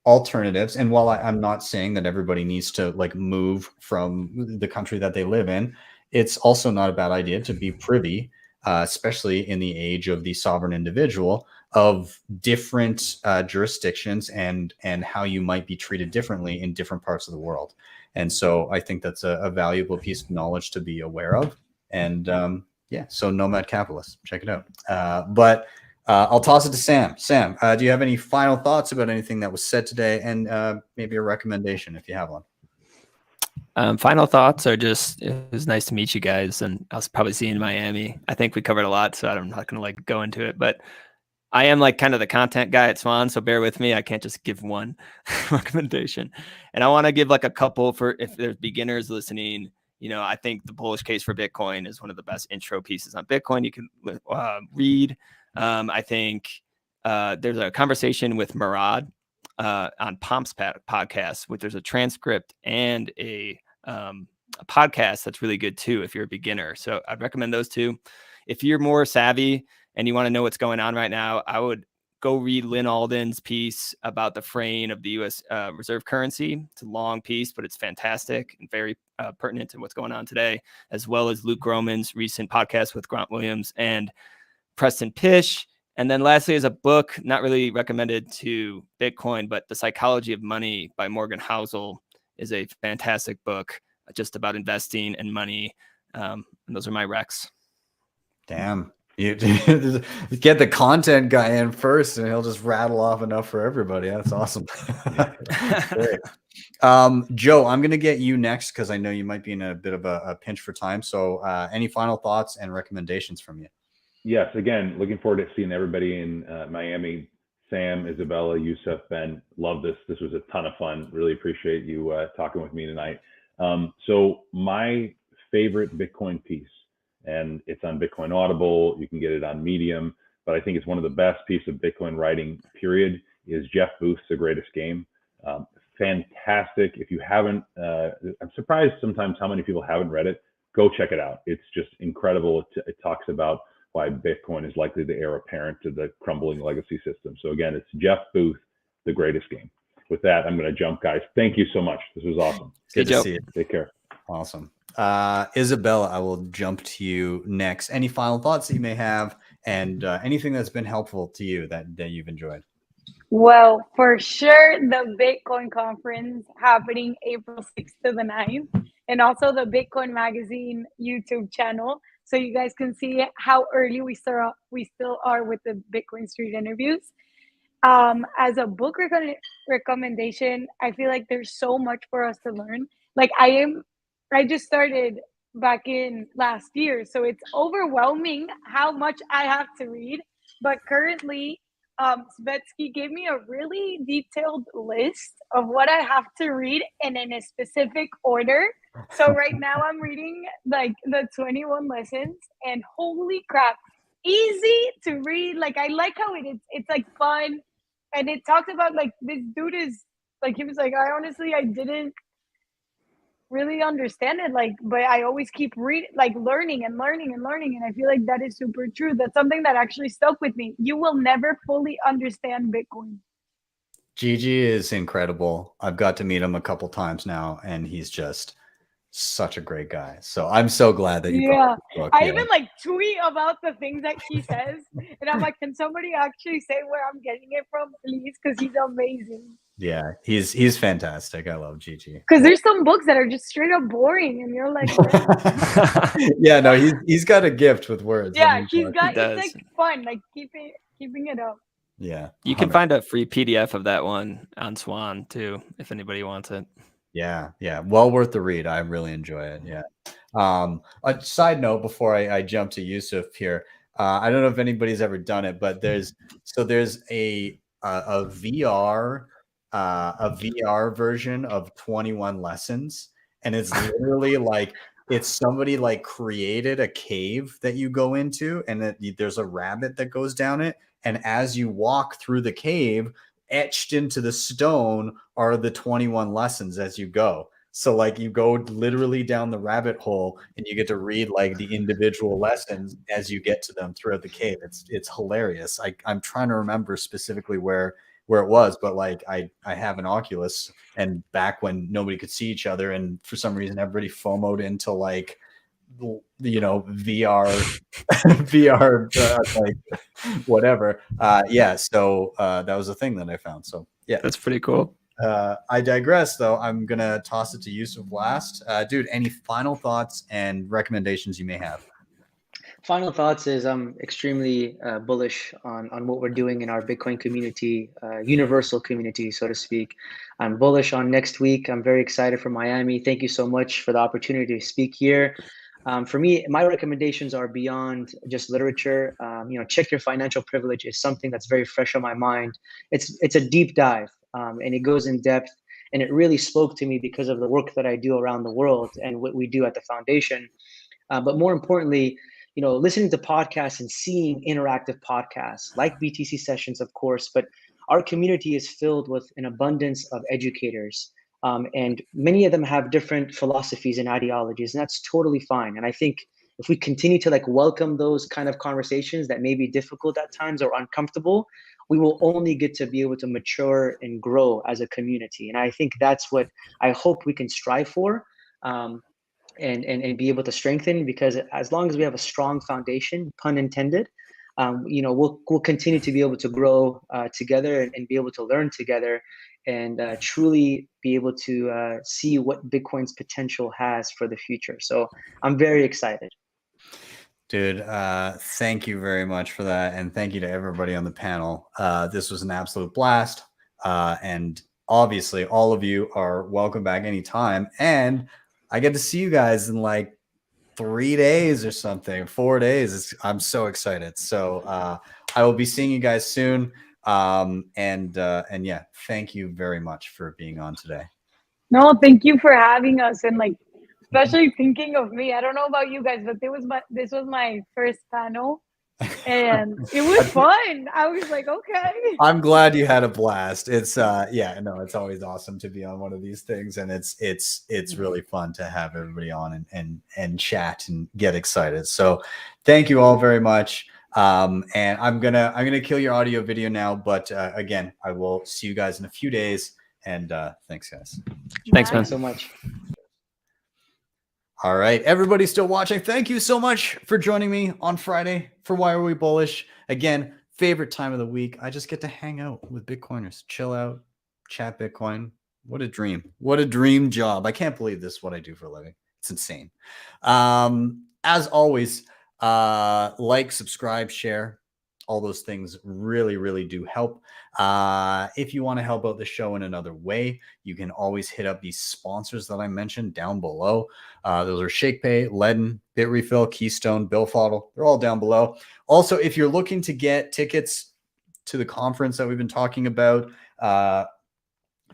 alternatives. And while I'm not saying that everybody needs to like move from the country that they live in, it's also not a bad idea to be privy, especially in the age of the sovereign individual, of different jurisdictions and how you might be treated differently in different parts of the world. And so I think that's a valuable piece of knowledge to be aware of. And so Nomad Capitalist, check it out. But I'll toss it to Sam. Sam, do you have any final thoughts about anything that was said today, and maybe a recommendation if you have one? Final thoughts are just, it was nice to meet you guys, and I'll probably see you in Miami. I think we covered a lot, so I'm not going to like go into it, but I am like kind of the content guy at Swan, so bear with me. I can't just give one recommendation. And I want to give like a couple for if there's beginners listening. I think the bullish case for Bitcoin is one of the best intro pieces on Bitcoin you can read. I think there's a conversation with Murad on Pomp's podcast, which there's a transcript and a podcast that's really good too if you're a beginner. So I'd recommend those two. If you're more savvy and you want to know what's going on right now, I would go read Lynn Alden's piece about the fraying of the U.S. reserve currency. It's a long piece, but it's fantastic and very pertinent to what's going on today, as well as Luke Groman's recent podcast with Grant Williams and Preston Pish. And then lastly is a book, not really recommended to Bitcoin, but The Psychology of Money by Morgan Housel is a fantastic book just about investing and money. And those are my recs. Damn. You get the content guy in first and he'll just rattle off enough for everybody. That's awesome. Great. Joe, I'm going to get you next because I know you might be in a bit of a pinch for time. So any final thoughts and recommendations from you? Yes, again, looking forward to seeing everybody in Miami. Sam, Isabella, Yusuf, Ben, love this. This was a ton of fun. Really appreciate you talking with me tonight. So my favorite Bitcoin piece, and it's on Bitcoin Audible. You can get it on Medium, but I think it's one of the best pieces of Bitcoin writing, period, is Jeff Booth's The Greatest Game. Fantastic. If you haven't, I'm surprised sometimes how many people haven't read it. Go check it out. It's just incredible. It talks about why Bitcoin is likely the heir apparent to the crumbling legacy system. So again, it's Jeff Booth, The Greatest Game. With that, I'm going to jump, guys. Thank you so much. This was awesome. Good to see you. Take care. Awesome. Isabella, I will jump to you next. Any final thoughts that you may have and anything that's been helpful to you that you've enjoyed? Well, for sure, the Bitcoin conference happening April 6th to the 9th, and also the Bitcoin Magazine YouTube channel, so you guys can see how early we still are with the Bitcoin Street interviews. As a book recommendation, I feel like there's so much for us to learn. Like I just started back in last year, so it's overwhelming how much I have to read. But currently, Svetsky gave me a really detailed list of what I have to read and in a specific order. So right now I'm reading like the 21 lessons, and holy crap, easy to read. Like I like how it's like fun, and it talks about like this dude is like, he was like, I didn't really understand it, like, but I always keep reading, like learning and learning and learning, and I feel like that is super true. That's something that actually stuck with me. You will never fully understand Bitcoin. Gigi is incredible. I've got to meet him a couple times now, and he's just such a great guy. So I'm so glad that you brought this book. I even like tweet about the things that he says, and I'm like, can somebody actually say where I'm getting it from, please? Because he's amazing. Yeah, he's fantastic. I love Gigi. Because there's some books that are just straight up boring, and you're like, yeah, no, he's got a gift with words. Yeah, it's like fun, like keeping it up. Yeah, you can find a free PDF of that one on Swan too, if anybody wants it. Yeah, well worth the read. I really enjoy it. Yeah. A side note before I jump to Yusuf here, I don't know if anybody's ever done it, but there's a VR version of 21 lessons, and it's literally like it's somebody like created a cave that you go into, and that there's a rabbit that goes down it, and as you walk through the cave, etched into the stone are the 21 lessons as you go. So like you go literally down the rabbit hole, and you get to read like the individual lessons as you get to them throughout the cave. It's hilarious. I'm trying to remember specifically where it was, but like I have an Oculus, and back when nobody could see each other, and for some reason everybody FOMO'd into like, you know, VR like whatever. Yeah, so that was a thing that I found. So yeah, that's pretty cool. I digress though. I'm gonna toss it to Yusuf last. Dude, any final thoughts and recommendations you may have? Final thoughts is I'm extremely bullish on what we're doing in our Bitcoin community, universal community, so to speak. I'm bullish on next week. I'm very excited for Miami. Thank you so much for the opportunity to speak here. For me, my recommendations are beyond just literature. You know, Check Your Financial Privilege is something that's very fresh on my mind. It's a deep dive, and it goes in depth, and it really spoke to me because of the work that I do around the world and what we do at the foundation. But more importantly, you know, listening to podcasts and seeing interactive podcasts like BTC sessions, of course, but our community is filled with an abundance of educators. And many of them have different philosophies and ideologies, and that's totally fine. And I think if we continue to like welcome those kind of conversations that may be difficult at times or uncomfortable, we will only get to be able to mature and grow as a community. And I think that's what I hope we can strive for. And be able to strengthen, because as long as we have a strong foundation, pun intended, we'll continue to be able to grow together and be able to learn together and truly be able to see what Bitcoin's potential has for the future. So I'm very excited. Dude, thank you very much for that. And thank you to everybody on the panel. This was an absolute blast. And obviously, all of you are welcome back anytime. And I get to see you guys in like 3 days or something, 4 days. I'm so excited. So I will be seeing you guys soon. And yeah, thank you very much for being on today. No, thank you for having us, and like, especially thinking of me. I don't know about you guys, but this was my first panel, and it was fun. I was like, okay. I'm glad you had a blast. It's yeah, no, it's always awesome to be on one of these things, and it's really fun to have everybody on and chat and get excited. So thank you all very much. And I'm gonna kill your audio video now, but again, I will see you guys in a few days. And thanks, guys. Thanks, man. Thanks so much. All right, everybody still watching, thank you so much for joining me on Friday for Why Are We Bullish? Again, favorite time of the week. I just get to hang out with Bitcoiners, chill out, chat Bitcoin. What a dream. What a dream job. I can't believe this is what I do for a living. It's insane. As always, like, subscribe, share. All those things really, really do help. If you want to help out the show in another way, you can always hit up these sponsors that I mentioned down below. Those are Shakepay, LEDN, Bitrefill, Keystone, BillFodl. They're all down below. Also, if you're looking to get tickets to the conference that we've been talking about, a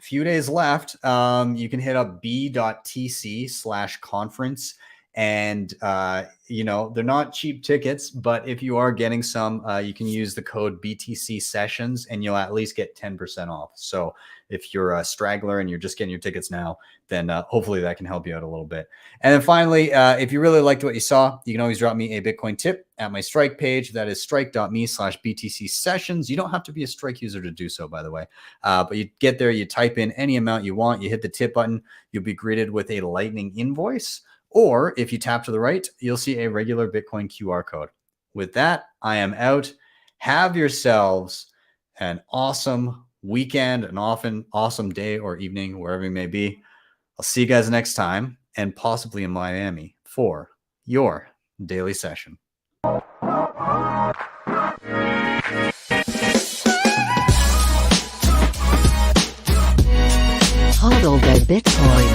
few days left, you can hit up b.tc/conference. And, they're not cheap tickets, but if you are getting some, you can use the code BTC sessions and you'll at least get 10% off. So if you're a straggler and you're just getting your tickets now, then hopefully that can help you out a little bit. And then finally, if you really liked what you saw, you can always drop me a Bitcoin tip at my Strike page. That is strike.me/BTC sessions. You don't have to be a Strike user to do so, by the way. But you get there, you type in any amount you want, you hit the tip button, you'll be greeted with a Lightning invoice. Or if you tap to the right, you'll see a regular Bitcoin QR code. With that, I am out. Have yourselves an awesome weekend, an awesome day or evening, wherever you may be. I'll see you guys next time, and possibly in Miami for your daily session. Hodl the Bitcoin.